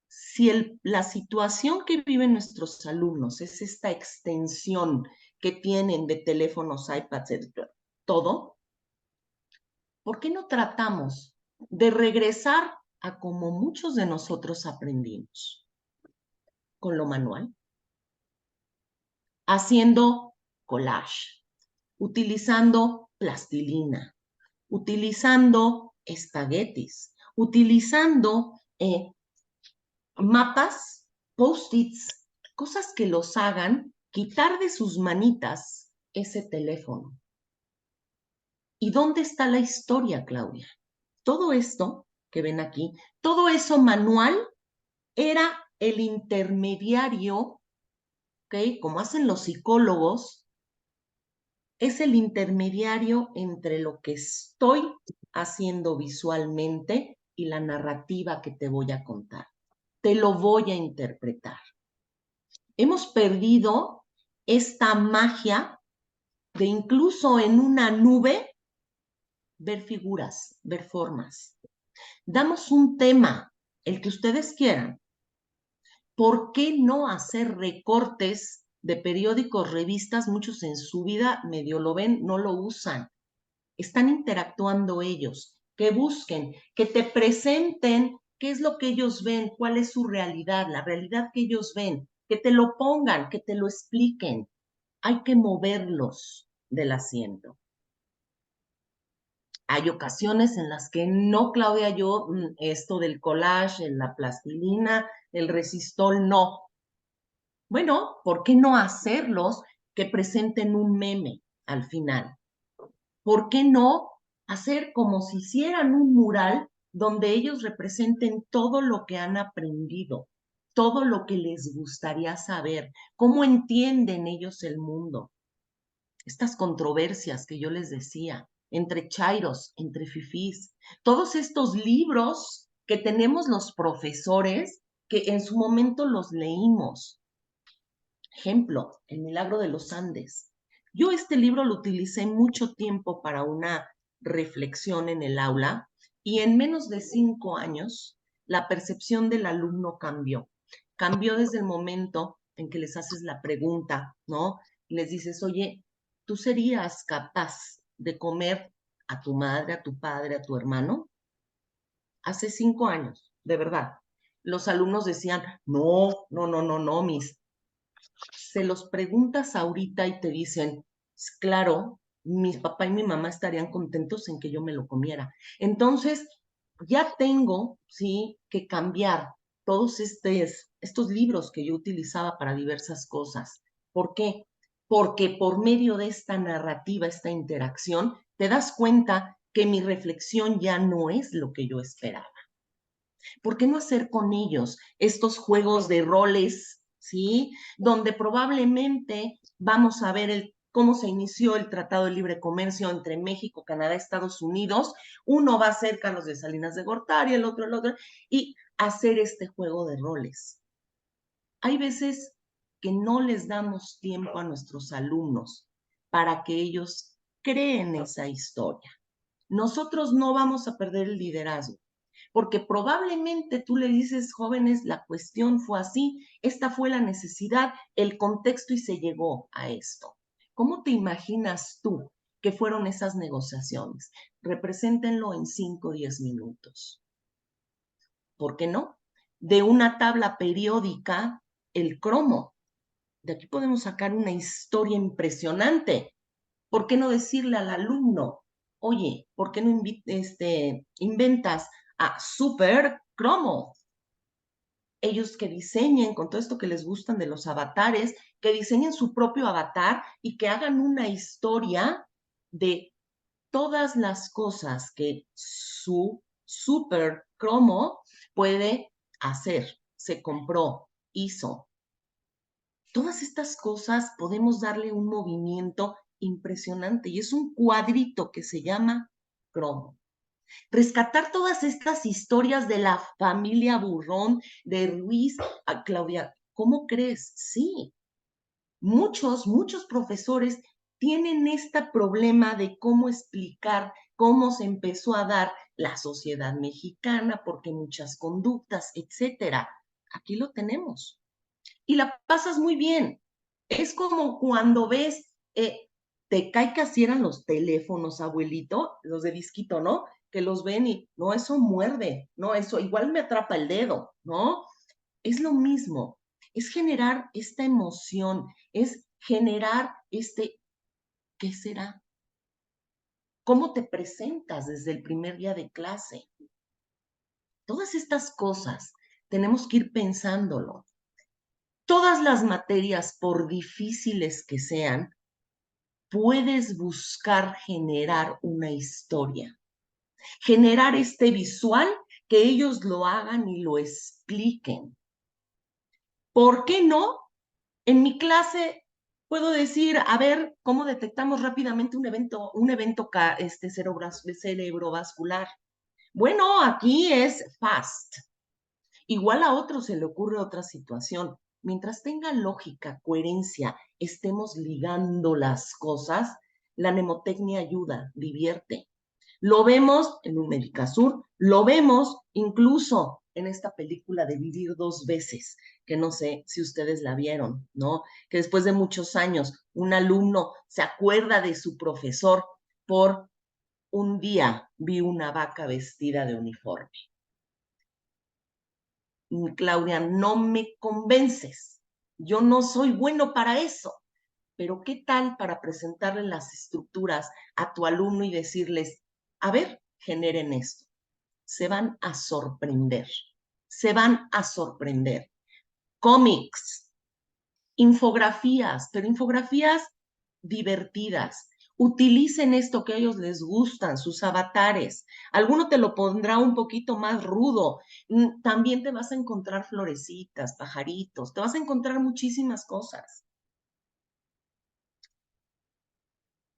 Si la situación que viven nuestros alumnos es esta extensión que tienen de teléfonos, iPads, etc., todo, ¿por qué no tratamos de regresar a como muchos de nosotros aprendimos? Con lo manual, haciendo collage, utilizando plastilina, utilizando espaguetis, utilizando mapas, post-its, cosas que los hagan quitar de sus manitas ese teléfono. ¿Y dónde está la historia, Claudia? Todo esto que ven aquí, todo eso manual era el intermediario, ¿ok? Como hacen los psicólogos, es el intermediario entre lo que estoy haciendo visualmente y la narrativa que te voy a contar. Te lo voy a interpretar. Hemos perdido esta magia de incluso en una nube ver figuras, ver formas. Damos un tema, el que ustedes quieran. ¿Por qué no hacer recortes de periódicos, revistas? Muchos en su vida medio lo ven, no lo usan. Están interactuando ellos. Que busquen, que te presenten qué es lo que ellos ven, cuál es su realidad, la realidad que ellos ven. Que te lo pongan, que te lo expliquen. Hay que moverlos del asiento. Hay ocasiones en las que no, Claudia, yo, esto del collage, la plastilina, el resistol, no. Bueno, ¿por qué no hacerlos que presenten un meme al final? ¿Por qué no hacer como si hicieran un mural donde ellos representen todo lo que han aprendido, todo lo que les gustaría saber, cómo entienden ellos el mundo? Estas controversias que yo les decía, entre chairos, entre fifís, todos estos libros que tenemos los profesores que en su momento los leímos. Ejemplo, El Milagro de los Andes. Yo este libro lo utilicé mucho tiempo para una reflexión en el aula y en menos de 5 años la percepción del alumno cambió. Cambió desde el momento en que les haces la pregunta, ¿no? Y les dices, oye, ¿tú serías capaz de comer a tu madre, a tu padre, a tu hermano? Hace 5 años, de verdad. Los alumnos decían, no, mis. Se los preguntas ahorita y te dicen, claro, mi papá y mi mamá estarían contentos en que yo me lo comiera. Entonces, ya tengo, sí, que cambiar todos estos libros que yo utilizaba para diversas cosas. ¿Por qué? Porque por medio de esta narrativa, esta interacción, te das cuenta que mi reflexión ya no es lo que yo esperaba. ¿Por qué no hacer con ellos estos juegos de roles, ¿sí? Donde probablemente vamos a ver cómo se inició el Tratado de Libre Comercio entre México, Canadá, Estados Unidos. Uno va a ser Carlos de Salinas de Gortari, el otro, y hacer este juego de roles. Hay veces que no les damos tiempo a nuestros alumnos para que ellos creen esa historia. Nosotros no vamos a perder el liderazgo, porque probablemente tú le dices, jóvenes, la cuestión fue así, esta fue la necesidad, el contexto y se llegó a esto. ¿Cómo te imaginas tú que fueron esas negociaciones? Represéntenlo en 5 o 10 minutos. ¿Por qué no? De una tabla periódica, el cromo. De aquí podemos sacar una historia impresionante. ¿Por qué no decirle al alumno, oye, ¿por qué no inventas a Super Cromo? Ellos que diseñen con todo esto que les gustan de los avatares, que diseñen su propio avatar y que hagan una historia de todas las cosas que su Super Cromo puede hacer, se compró, hizo. Todas estas cosas podemos darle un movimiento impresionante y es un cuadrito que se llama cromo. Rescatar todas estas historias de la familia Burrón, de Ruiz, a Claudia, ¿cómo crees? Sí, muchos profesores tienen este problema de cómo explicar cómo se empezó a dar la sociedad mexicana, porque muchas conductas, etcétera. Aquí lo tenemos. Y la pasas muy bien. Es como cuando ves, te cae que así eran los teléfonos, abuelito, los de disquito, ¿no? Que los ven y, no, eso muerde, no, eso igual me atrapa el dedo, ¿no? Es lo mismo, es generar esta emoción, es generar ¿qué será? ¿Cómo te presentas desde el primer día de clase? Todas estas cosas tenemos que ir pensándolo. Todas las materias, por difíciles que sean, puedes buscar generar una historia, generar este visual que ellos lo hagan y lo expliquen. ¿Por qué no? En mi clase puedo decir, a ver, ¿cómo detectamos rápidamente un evento cerebrovascular? Bueno, aquí es FAST. Igual a otro se le ocurre otra situación. Mientras tenga lógica, coherencia, estemos ligando las cosas, la mnemotecnia ayuda, divierte. Lo vemos en un Medicasur, lo vemos incluso en esta película de Vivir dos veces, que no sé si ustedes la vieron, ¿no? Que después de muchos años un alumno se acuerda de su profesor por un día vi una vaca vestida de uniforme. Claudia, no me convences. Yo no soy bueno para eso. Pero ¿qué tal para presentarle las estructuras a tu alumno y decirles, a ver, generen esto? Se van a sorprender. Se van a sorprender. Cómics, infografías, pero infografías divertidas. Utilicen esto que a ellos les gustan, sus avatares. Alguno te lo pondrá un poquito más rudo. También te vas a encontrar florecitas, pajaritos, te vas a encontrar muchísimas cosas.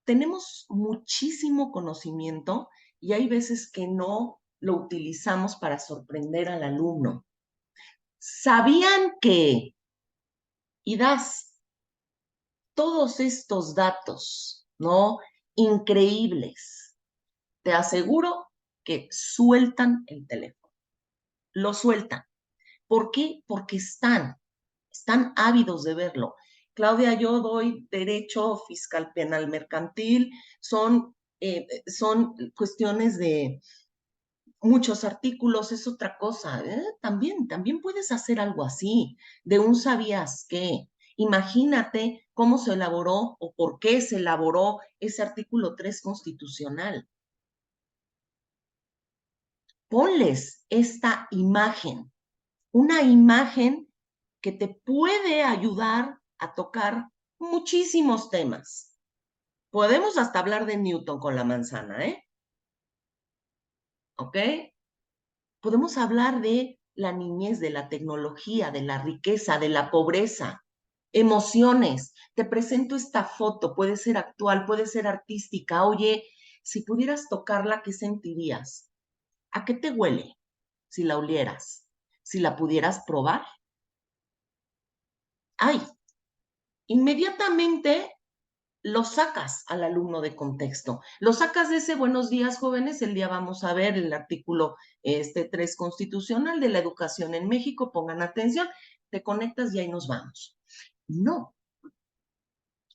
Tenemos muchísimo conocimiento y hay veces que no lo utilizamos para sorprender al alumno. ¿Sabían que? Y das todos estos datos, ¿no? Increíbles. Te aseguro que sueltan el teléfono. Lo sueltan. ¿Por qué? Porque están ávidos de verlo. Claudia, yo doy derecho fiscal, penal, mercantil, son cuestiones de muchos artículos, es otra cosa. También puedes hacer algo así, de un sabías qué. Imagínate cómo se elaboró o por qué se elaboró ese artículo 3 constitucional. Ponles esta imagen, una imagen que te puede ayudar a tocar muchísimos temas. Podemos hasta hablar de Newton con la manzana, ¿eh? ¿Ok? Podemos hablar de la niñez, de la tecnología, de la riqueza, de la pobreza, emociones. Te presento esta foto, puede ser actual, puede ser artística. Oye, si pudieras tocarla, ¿qué sentirías? ¿A qué te huele si la olieras? Si la pudieras probar. Ay, inmediatamente lo sacas al alumno de contexto. Lo sacas de ese buenos días, jóvenes. El día vamos a ver el artículo 3 constitucional de la educación en México. Pongan atención, te conectas y ahí nos vamos. No.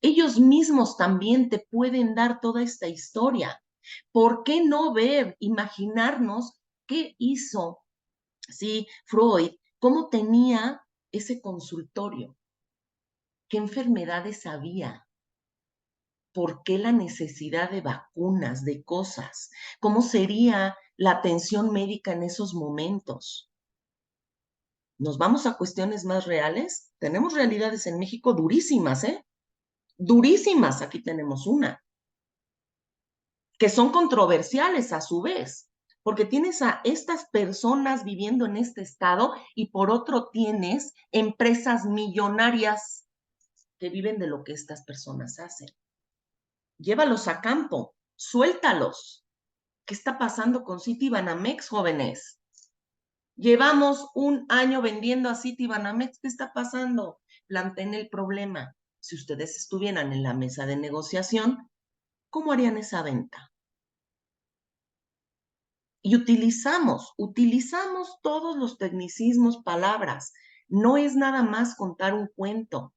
Ellos mismos también te pueden dar toda esta historia. ¿Por qué no ver, imaginarnos qué hizo, sí, Freud, cómo tenía ese consultorio? ¿Qué enfermedades había? ¿Por qué la necesidad de vacunas, de cosas? ¿Cómo sería la atención médica en esos momentos? ¿Nos vamos a cuestiones más reales? Tenemos realidades en México durísimas, ¿eh? Durísimas. Aquí tenemos una, que son controversiales a su vez, porque tienes a estas personas viviendo en este estado y por otro tienes empresas millonarias que viven de lo que estas personas hacen. Llévalos a campo, suéltalos. ¿Qué está pasando con Citibanamex, jóvenes? Llevamos un año vendiendo a Citibanamex. ¿Qué está pasando? Planteen el problema. Si ustedes estuvieran en la mesa de negociación, ¿cómo harían esa venta? Y utilizamos todos los tecnicismos, palabras. No es nada más contar un cuento.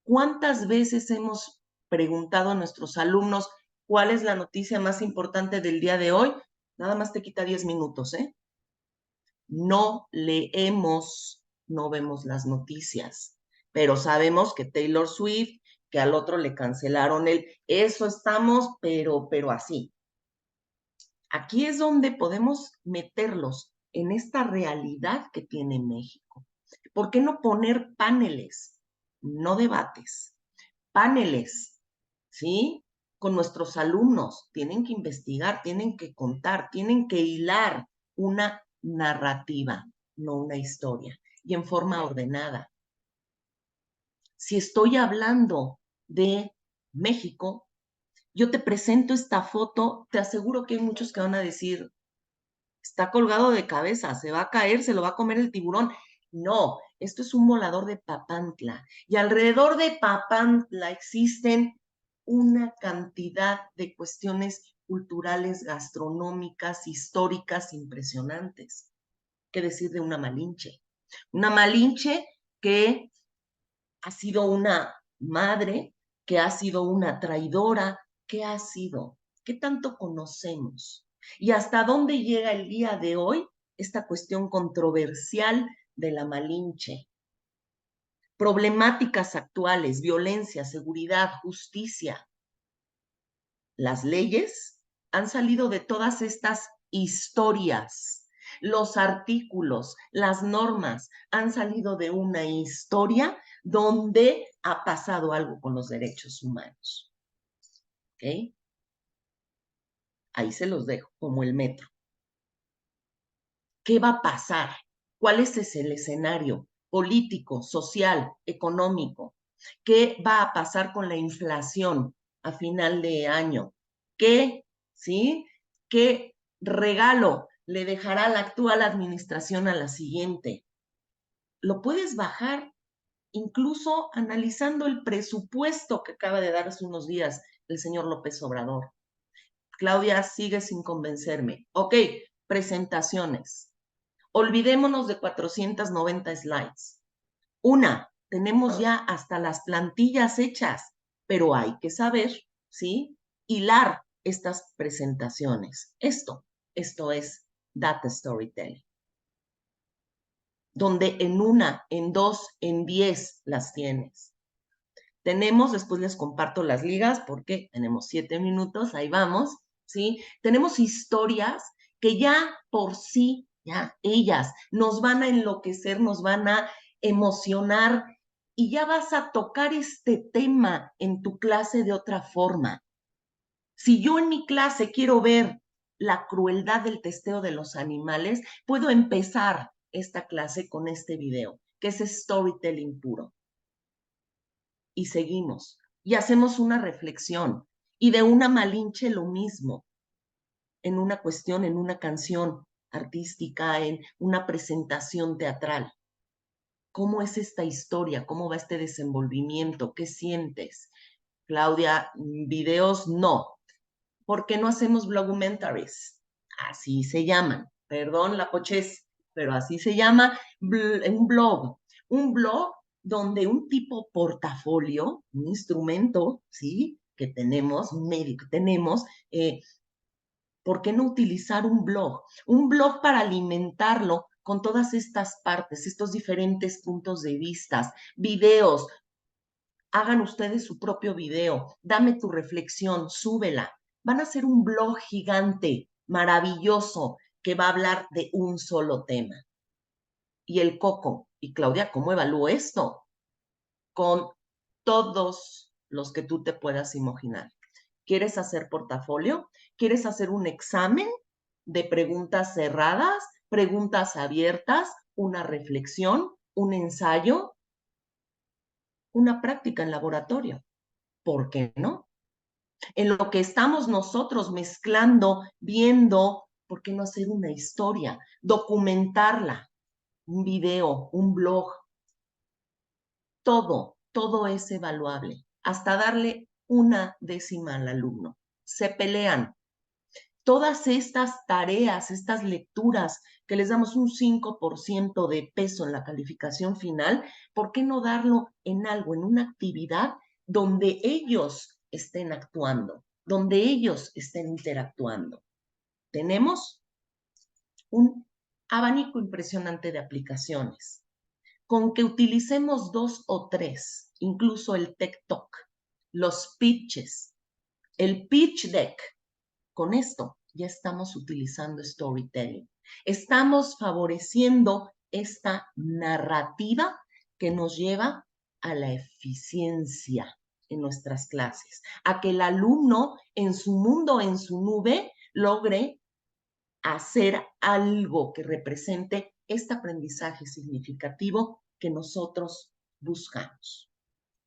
¿Cuántas veces hemos preguntado a nuestros alumnos cuál es la noticia más importante del día de hoy? Nada más te quita 10 minutos, ¿eh? No leemos, no vemos las noticias, pero sabemos que Taylor Swift, que al otro le cancelaron eso estamos, pero así. Aquí es donde podemos meterlos en esta realidad que tiene México. ¿Por qué no poner paneles, no debates? Paneles, ¿sí? Con nuestros alumnos. Tienen que investigar, tienen que contar, tienen que hilar una narrativa, no una historia, y en forma ordenada. Si estoy hablando de México, yo te presento esta foto, te aseguro que hay muchos que van a decir, está colgado de cabeza, se va a caer, se lo va a comer el tiburón. No, esto es un volador de Papantla. Y alrededor de Papantla existen una cantidad de cuestiones culturales, gastronómicas, históricas impresionantes. ¿Qué decir de una Malinche? Una Malinche que ha sido una madre, que ha sido una traidora, ¿qué ha sido? ¿Qué tanto conocemos? ¿Y hasta dónde llega el día de hoy esta cuestión controversial de la Malinche? Problemáticas actuales, violencia, seguridad, justicia. Las leyes han salido de todas estas historias. Los artículos, las normas han salido de una historia donde ha pasado algo con los derechos humanos. ¿Ok? Ahí se los dejo, como el metro. ¿Qué va a pasar? ¿Cuál es el escenario político, social, económico? ¿Qué va a pasar con la inflación a final de año? ¿Qué, sí? ¿Qué regalo le dejará la actual administración a la siguiente? Lo puedes bajar incluso analizando el presupuesto que acaba de dar hace unos días el señor López Obrador. Claudia sigue sin convencerme. Ok, presentaciones. Olvidémonos de 490 slides. Tenemos ya hasta las plantillas hechas, pero hay que saber, ¿sí? Hilar estas presentaciones. Esto es data storytelling. donde en una, en dos, en 10 las tienes. Tenemos, después les comparto las ligas porque tenemos 7 minutos, ahí vamos, ¿sí? Tenemos historias que ya por sí, ya ellas nos van a enloquecer, nos van a emocionar y ya vas a tocar este tema en tu clase de otra forma. Si yo en mi clase quiero ver la crueldad del testeo de los animales, puedo empezar esta clase con este video, que es storytelling puro. Y seguimos, y hacemos una reflexión, y de una Malinche lo mismo, en una cuestión, en una canción artística, en una presentación teatral. ¿Cómo es esta historia? ¿Cómo va este desenvolvimiento? ¿Qué sientes? Claudia, videos no. ¿Por qué no hacemos blogumentaries? Así se llaman. Perdón la pochez, pero así se llama un blog. Un blog donde un tipo portafolio, un instrumento, ¿sí? Que tenemos, un medio que tenemos, ¿por qué no utilizar un blog? Un blog para alimentarlo con todas estas partes, estos diferentes puntos de vista, videos. Hagan ustedes su propio video, dame tu reflexión, súbela. Van a hacer un blog gigante, maravilloso, que va a hablar de un solo tema. Y el Coco, y Claudia, ¿cómo evalúo esto? Con todos los que tú te puedas imaginar. ¿Quieres hacer portafolio? ¿Quieres hacer un examen de preguntas cerradas, preguntas abiertas, una reflexión, un ensayo, una práctica en laboratorio? ¿Por qué no? En lo que estamos nosotros mezclando, viendo, ¿por qué no hacer una historia? Documentarla, un video, un blog, todo es evaluable, hasta darle una décima al alumno. Se pelean. Todas estas tareas, estas lecturas que les damos un 5% de peso en la calificación final, ¿por qué no darlo en algo, en una actividad donde ellos estén actuando, donde ellos estén interactuando? Tenemos un abanico impresionante de aplicaciones. Con que utilicemos 2 o 3, incluso el TikTok, los pitches, el pitch deck, con esto ya estamos utilizando storytelling. Estamos favoreciendo esta narrativa que nos lleva a la eficiencia en nuestras clases, a que el alumno en su mundo, en su nube, logre hacer algo que represente este aprendizaje significativo que nosotros buscamos.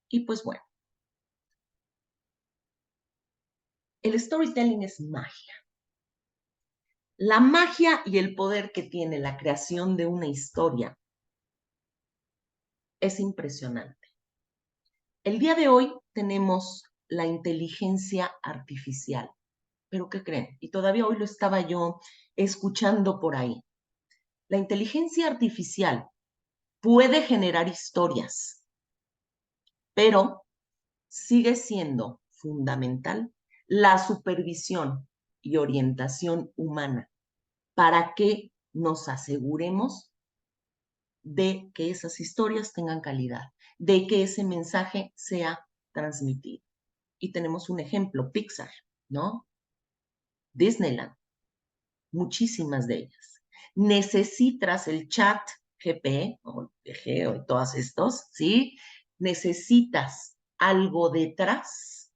Y pues bueno, el storytelling es magia. La magia y el poder que tiene la creación de una historia es impresionante. El día de hoy tenemos la inteligencia artificial. ¿Pero qué creen? Y todavía hoy lo estaba yo escuchando por ahí. La inteligencia artificial puede generar historias, pero sigue siendo fundamental la supervisión y orientación humana para que nos aseguremos de que esas historias tengan calidad, de que ese mensaje sea transmitido. Y tenemos un ejemplo, Pixar, ¿no? Disneyland, muchísimas de ellas. Necesitas el chat GP o PG o todos estos, ¿sí? Necesitas algo detrás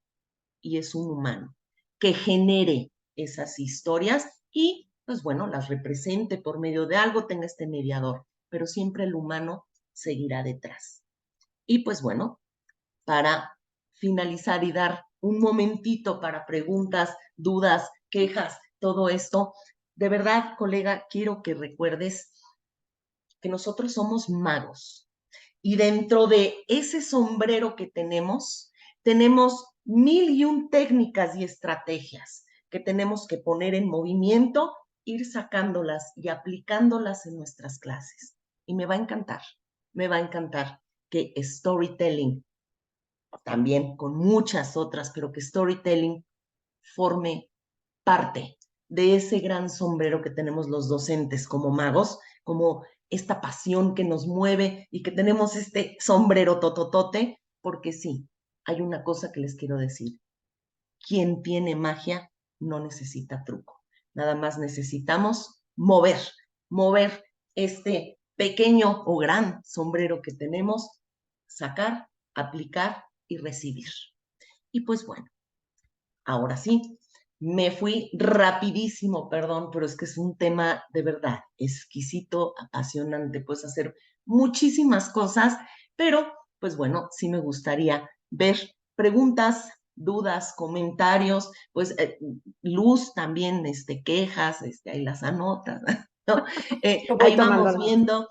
y es un humano que genere esas historias y, pues bueno, las represente por medio de algo, tenga este mediador, pero siempre el humano seguirá detrás. Y pues bueno, para finalizar y dar un momentito para preguntas, dudas, quejas, todo esto, de verdad, colega, quiero que recuerdes que nosotros somos magos y dentro de ese sombrero que tenemos 1001 técnicas y estrategias que tenemos que poner en movimiento, ir sacándolas y aplicándolas en nuestras clases. Y me va a encantar que storytelling, también con muchas otras, pero que storytelling forme parte de ese gran sombrero que tenemos los docentes como magos, como esta pasión que nos mueve y que tenemos este sombrero tototote, porque sí, hay una cosa que les quiero decir. Quien tiene magia no necesita truco. Nada más necesitamos mover este pequeño o gran sombrero que tenemos, sacar, aplicar y recibir. Y pues bueno, ahora sí, me fui rapidísimo, perdón, pero es que es un tema de verdad exquisito, apasionante, puedes hacer muchísimas cosas, pero pues bueno, sí me gustaría ver preguntas, dudas, comentarios, pues Luz también, quejas, ahí las anotas, ¿no? Yo voy Ahí tomando vamos nota. viendo,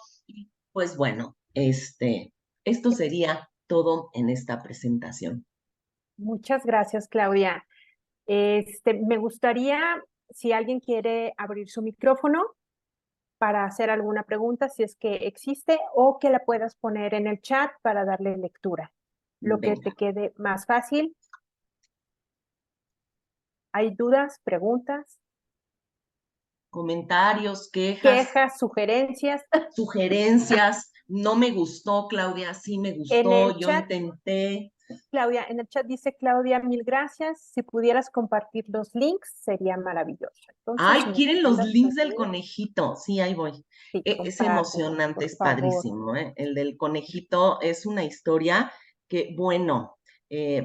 pues bueno, esto sería todo en esta presentación. Muchas gracias, Claudia. Me gustaría, si alguien quiere abrir su micrófono para hacer alguna pregunta, si es que existe, o que la puedas poner en el chat para darle lectura. Lo que Venga. te quede más fácil. ¿Hay dudas, preguntas, Comentarios, quejas, quejas, sugerencias? sugerencias. No me gustó, Claudia, sí me En gustó, el yo chat, intenté. Claudia, en el chat dice Claudia, mil gracias. Si pudieras compartir los links, sería maravilloso. Entonces, Ay, si me quieren los mandas tus links del links, conejito. Sí, ahí voy. sí, Es compártelos, emocionante, por es favor. padrísimo, ¿eh? El del conejito es una historia que, bueno,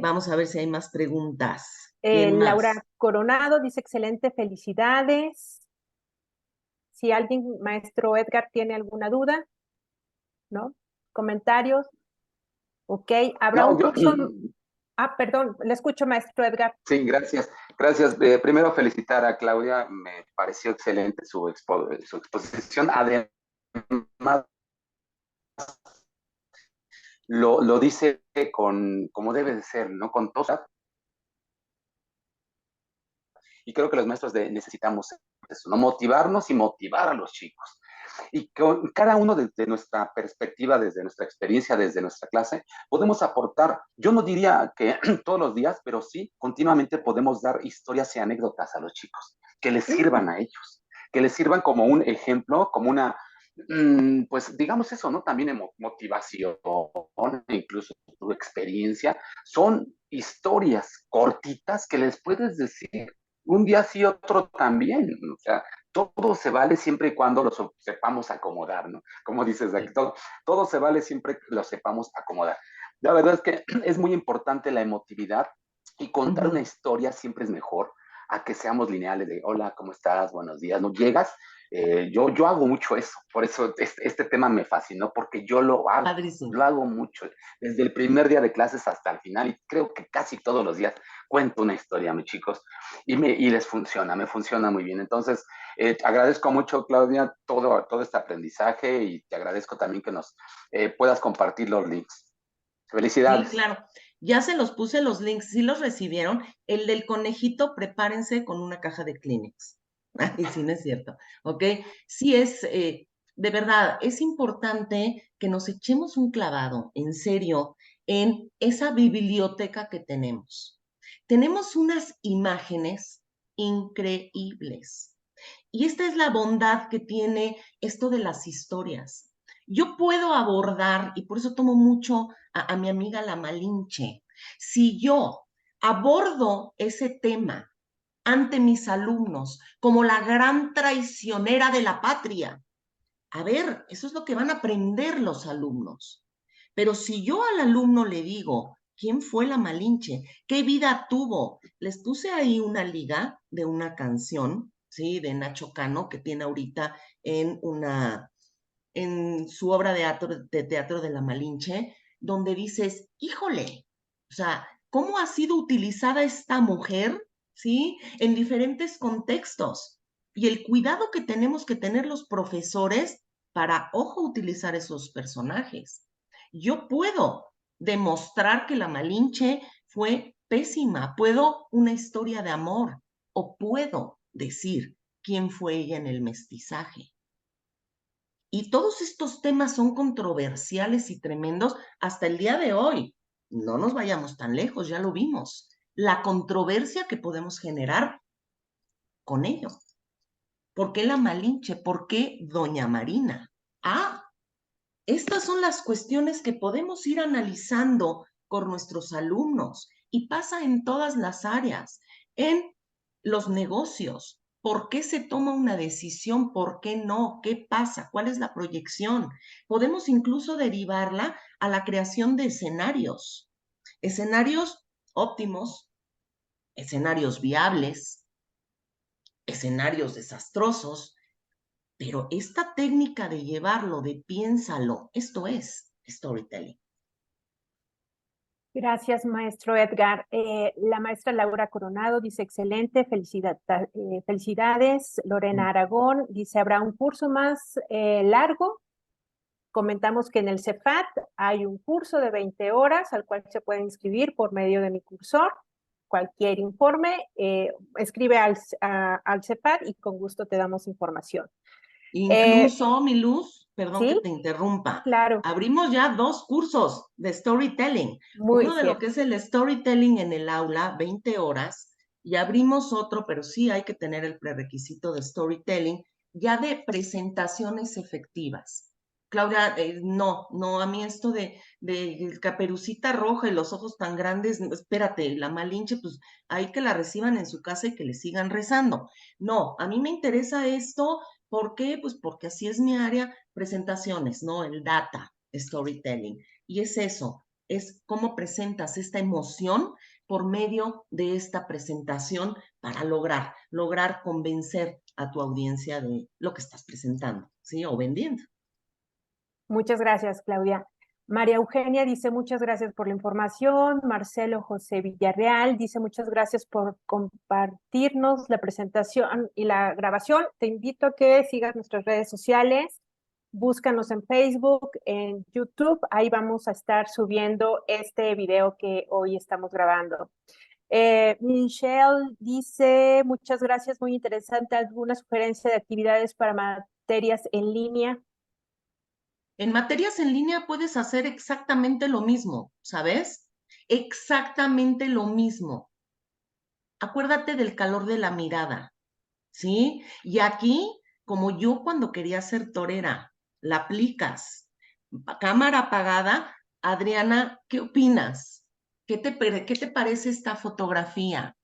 vamos a ver si hay más preguntas. ¿Quién más? Laura Coronado dice excelente, felicidades. Si alguien, maestro Edgar, tiene alguna duda, ¿no? Comentarios. Ok, habrá No, un yo, curso. Perdón, le escucho, maestro Edgar. sí, gracias. Gracias. Primero felicitar a Claudia, me pareció excelente su exposición. Además, lo dice como debe de ser, ¿no? Con toda. Y creo que los maestros necesitamos eso, ¿no? Motivarnos y motivar a los chicos. Y con cada uno desde nuestra perspectiva, desde nuestra experiencia, desde nuestra clase, podemos aportar, yo no diría que todos los días, pero sí, continuamente podemos dar historias y anécdotas a los chicos, que les sirvan a ellos, que les sirvan como un ejemplo, como una, pues digamos eso, ¿no? También motivación, incluso tu experiencia, son historias cortitas que les puedes decir un día sí, otro también. O sea, todo se vale siempre y cuando lo sepamos acomodar, ¿no? Como dices aquí, todo se vale siempre que lo sepamos acomodar. La verdad es que es muy importante la emotividad y contar una historia siempre es mejor a que seamos lineales de hola, ¿cómo estás? Buenos días, ¿no? Llegas. Yo hago mucho eso, por eso este tema me fascinó, porque yo Padrísimo. lo hago mucho, desde el primer día de clases hasta el final, y creo que casi todos los días cuento una historia, mis chicos, y les funciona, me funciona muy bien. Entonces, agradezco mucho, Claudia, todo este aprendizaje y te agradezco también que nos puedas compartir los links. Sí, Felicidades. claro. Ya se los puse los links, sí los recibieron. El del conejito, prepárense con una caja de Kleenex. Ay, sí, no es cierto. ¿Ok? Sí es, de verdad, es importante que nos echemos un clavado, en serio, en esa biblioteca que tenemos. Tenemos unas imágenes increíbles. Y esta es la bondad que tiene esto de las historias. Yo puedo abordar, y por eso tomo mucho a mi amiga la Malinche, si yo abordo ese tema ante mis alumnos como la gran traicionera de la patria, a ver, eso es lo que van a aprender los alumnos. Pero si yo al alumno le digo, ¿quién fue la Malinche? ¿Qué vida tuvo? Les puse ahí una liga de una canción, ¿sí? De Nacho Cano, que tiene ahorita en su obra de teatro de la Malinche, donde dices, híjole, o sea, ¿cómo ha sido utilizada esta mujer, ¿sí? En diferentes contextos. Y el cuidado que tenemos que tener los profesores para, ojo, utilizar esos personajes. Yo puedo demostrar que la Malinche fue pésima, puedo una historia de amor, o puedo decir quién fue ella en el mestizaje. Y todos estos temas son controversiales y tremendos hasta el día de hoy. No nos vayamos tan lejos, ya lo vimos. La controversia que podemos generar con ello. ¿Por qué la Malinche? ¿Por qué Doña Marina? Estas son las cuestiones que podemos ir analizando con nuestros alumnos y pasa en todas las áreas, en los negocios. ¿Por qué se toma una decisión? ¿Por qué no? ¿Qué pasa? ¿Cuál es la proyección? Podemos incluso derivarla a la creación de escenarios óptimos, escenarios viables, escenarios desastrosos, pero esta técnica de llevarlo, de piénsalo, esto es storytelling. Gracias, maestro Edgar. La maestra Laura Coronado dice, excelente, felicidades. Lorena Aragón dice, ¿habrá un curso más largo? Comentamos que en el Cefat hay un curso de 20 horas al cual se puede inscribir por medio de mi cursor. Cualquier informe, escribe al Cefat y con gusto te damos información. Incluso, mi Luz, perdón ¿sí? que te interrumpa, Claro. abrimos ya 2 cursos de storytelling. Muy Uno de cierto. lo que es el storytelling en el aula, 20 horas, y abrimos otro, pero sí hay que tener el prerequisito de storytelling, ya de presentaciones efectivas. Claudia, no, a mí esto de Caperucita Roja y los ojos tan grandes, espérate, la Malinche, pues hay que la reciban en su casa y que le sigan rezando. No, a mí me interesa esto. ¿Por qué? Pues porque así es mi área, presentaciones, ¿no? El data storytelling. Y es eso, es cómo presentas esta emoción por medio de esta presentación para lograr convencer a tu audiencia de lo que estás presentando, ¿sí? O vendiendo. Muchas gracias, Claudia. María Eugenia dice, muchas gracias por la información. Marcelo José Villarreal dice, muchas gracias por compartirnos la presentación y la grabación. Te invito a que sigas nuestras redes sociales. Búscanos en Facebook, en YouTube. Ahí vamos a estar subiendo este video que hoy estamos grabando. Michelle dice, muchas gracias, muy interesante. ¿Alguna sugerencia de actividades para materias en línea? En materias en línea puedes hacer exactamente lo mismo, ¿sabes? Exactamente lo mismo. Acuérdate del calor de la mirada, ¿sí? Y aquí, como yo cuando quería ser torera, la aplicas. Cámara apagada, Adriana, ¿qué opinas? ¿Qué te parece esta fotografía?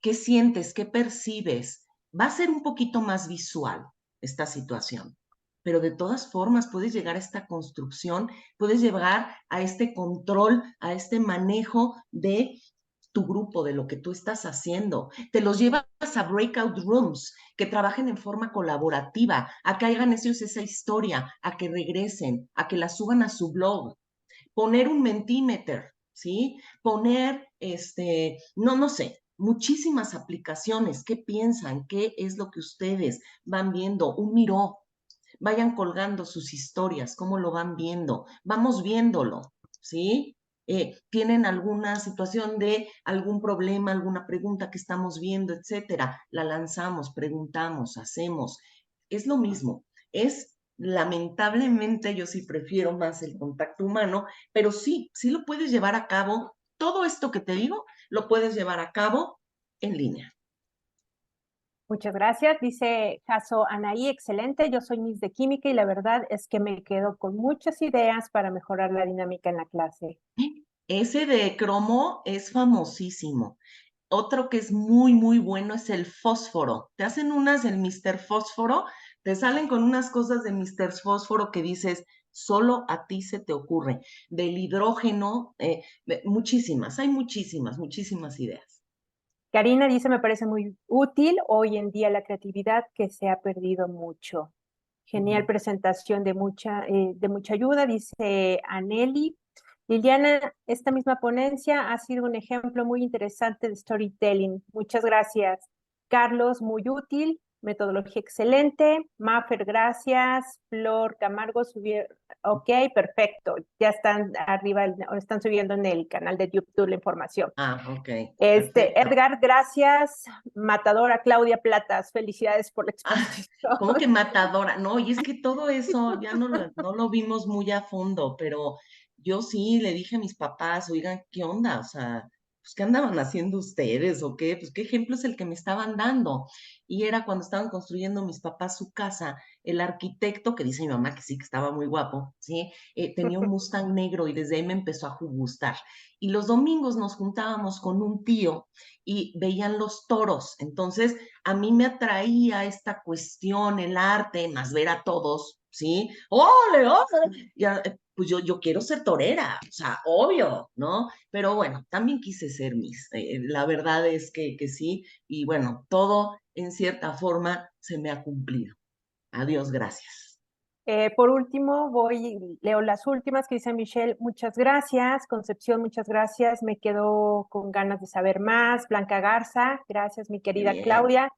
¿Qué sientes? ¿Qué percibes? Va a ser un poquito más visual esta situación, pero de todas formas puedes llegar a esta construcción, puedes llegar a este control, a este manejo de tu grupo, de lo que tú estás haciendo. Te los llevas a breakout rooms, que trabajen en forma colaborativa, a que hagan ellos esa historia, a que regresen, a que la suban a su blog. Poner un Mentimeter, ¿sí? Poner, no sé, muchísimas aplicaciones. ¿Qué piensan? ¿Qué es lo que ustedes van viendo? Un Miro. Vayan colgando sus historias, cómo lo van viendo. Vamos viéndolo, ¿sí? Tienen alguna situación de algún problema, alguna pregunta que estamos viendo, etcétera. La lanzamos, preguntamos, hacemos. Es lo mismo. Lamentablemente, yo sí prefiero más el contacto humano, pero sí lo puedes llevar a cabo. Todo esto que te digo, lo puedes llevar a cabo en línea. Muchas gracias. Dice Jaso Anaí, excelente. Yo soy Miss de Química y la verdad es que me quedo con muchas ideas para mejorar la dinámica en la clase. Ese de cromo es famosísimo. Otro que es muy, muy bueno es el fósforo. Te hacen unas del Mr. Fósforo, te salen con unas cosas de Mr. Fósforo que dices, solo a ti se te ocurre. Del hidrógeno, muchísimas, hay muchísimas ideas. Karina dice, me parece muy útil hoy en día la creatividad que se ha perdido mucho. Genial presentación de mucha ayuda, dice Aneli. Liliana, esta misma ponencia ha sido un ejemplo muy interesante de storytelling. Muchas gracias. Carlos, muy útil. Metodología excelente. Maffer, gracias. Flor Camargo, ok, perfecto. Ya están arriba, están subiendo en el canal de YouTube la información. Ok. Perfecto. Edgar, gracias. Matadora Claudia Platas, felicidades por la exposición. ¿Cómo que matadora? No, y es que todo eso ya no lo vimos muy a fondo, pero yo sí le dije a mis papás, oigan, ¿qué onda? O sea, pues, ¿qué andaban haciendo ustedes o qué? Pues, ¿qué ejemplo es el que me estaban dando? Y era cuando estaban construyendo mis papás su casa, el arquitecto, que dice mi mamá que sí, que estaba muy guapo, ¿sí? Tenía un Mustang negro y desde ahí me empezó a gustar. Y los domingos nos juntábamos con un tío y veían los toros. Entonces, a mí me atraía esta cuestión, el arte, más ver a todos, ¿sí? ¡Ole, ole! Ya, pues yo quiero ser torera, o sea, obvio, ¿no? Pero bueno, también quise ser Miss. La verdad es que sí, y bueno, todo en cierta forma se me ha cumplido. Adiós, gracias. Por último, leo las últimas que dice Michelle. Muchas gracias. Concepción, muchas gracias. Me quedo con ganas de saber más. Blanca Garza, gracias, mi querida Bien. Claudia.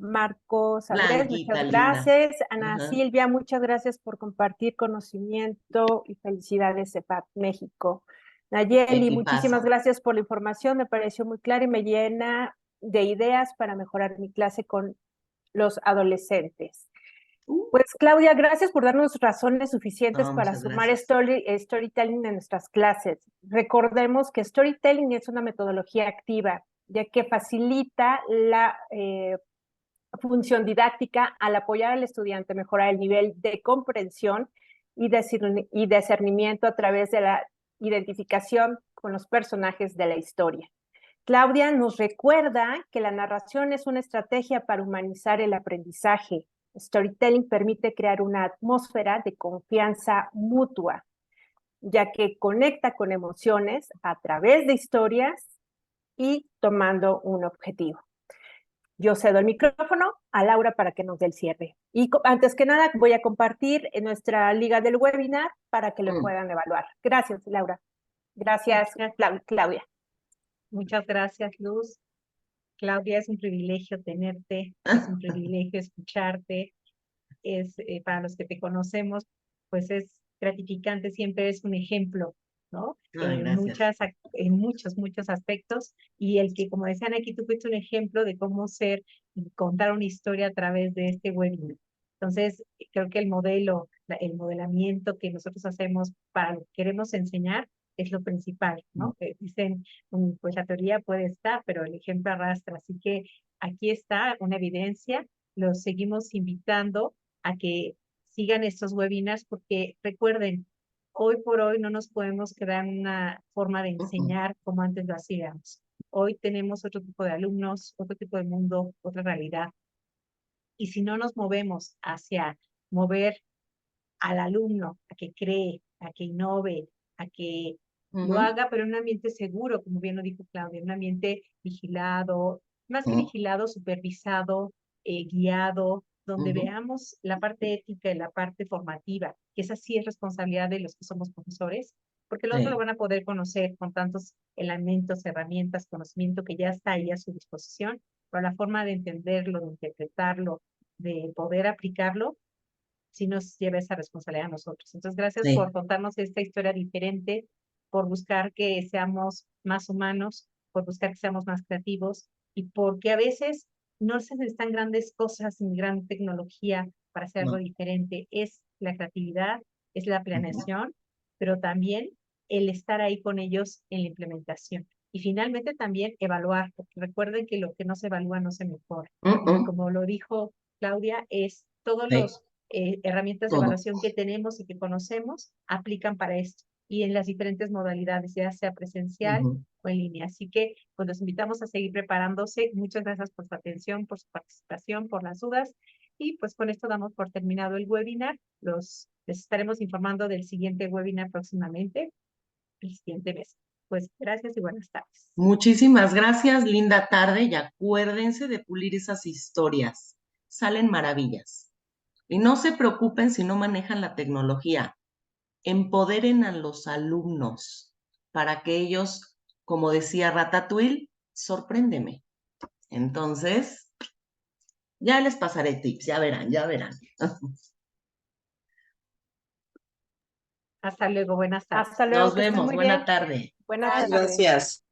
Marcos Andrés, Blanquita, muchas linda. gracias. Ana Ajá. Silvia, muchas gracias por compartir conocimiento y felicidades, CEPAT México. Nayeli, Equipazo. muchísimas gracias por la información. Me pareció muy clara y me llena de ideas para mejorar mi clase con los adolescentes. Pues Claudia, gracias por darnos razones suficientes No, para muchas sumar gracias. storytelling en nuestras clases. Recordemos que storytelling es una metodología activa, ya que facilita la función didáctica al apoyar al estudiante a mejorar el nivel de comprensión y discernimiento a través de la identificación con los personajes de la historia. Claudia nos recuerda que la narración es una estrategia para humanizar el aprendizaje. Storytelling permite crear una atmósfera de confianza mutua, ya que conecta con emociones a través de historias y tomando un objetivo. Yo cedo el micrófono a Laura para que nos dé el cierre. Y antes que nada, voy a compartir en nuestra liga del webinar para que lo puedan evaluar. Gracias, Laura. Gracias, Claudia. Muchas gracias, Luz. Claudia, es un privilegio tenerte, es un privilegio escucharte. Para los que te conocemos, pues es gratificante, siempre es un ejemplo, ¿no? En muchos aspectos, y el que, como decían aquí, tú fuiste un ejemplo de cómo ser y contar una historia a través de este webinar. Entonces, creo que el modelamiento que nosotros hacemos para lo que queremos enseñar es lo principal, ¿no? Dicen, pues la teoría puede estar, pero el ejemplo arrastra. Así que aquí está una evidencia. Los seguimos invitando a que sigan estos webinars, porque recuerden, hoy por hoy no nos podemos quedar en una forma de enseñar como antes lo hacíamos. Hoy tenemos otro tipo de alumnos, otro tipo de mundo, otra realidad. Y si no nos movemos hacia mover al alumno a que cree, a que innove, a que lo haga, pero en un ambiente seguro, como bien lo dijo Claudia, en un ambiente vigilado, más que vigilado, supervisado, guiado, donde veamos la parte ética y la parte formativa, que esa sí es responsabilidad de los que somos profesores, porque el otro lo van a poder conocer con tantos elementos, herramientas, conocimiento que ya está ahí a su disposición, pero la forma de entenderlo, de interpretarlo, de poder aplicarlo, sí nos lleva esa responsabilidad a nosotros. Entonces, gracias por contarnos esta historia diferente, por buscar que seamos más humanos, por buscar que seamos más creativos, y porque a veces no se necesitan grandes cosas ni gran tecnología para hacer algo diferente. Es la creatividad, es la planeación, pero también el estar ahí con ellos en la implementación. Y finalmente también evaluar, porque recuerden que lo que no se evalúa no se mejora. Y como lo dijo Claudia, es todos los herramientas de evaluación que tenemos y que conocemos aplican para esto y en las diferentes modalidades, ya sea presencial o en línea. Así que pues los invitamos a seguir preparándose. Muchas gracias por su atención, por su participación, por las dudas, y pues con esto damos por terminado el webinar. Les estaremos informando del siguiente webinar próximamente, el siguiente mes. Pues gracias y buenas tardes. Muchísimas gracias, linda tarde, y acuérdense de pulir esas historias. Salen maravillas. Y no se preocupen si no manejan la tecnología. Empoderen a los alumnos para que ellos, como decía Ratatouille, sorpréndeme. Entonces, ya les pasaré tips, ya verán, ya verán. Hasta luego, buenas tardes. Hasta luego, Nos que estén vemos, muy buena bien. tarde. Buenas tardes. Gracias.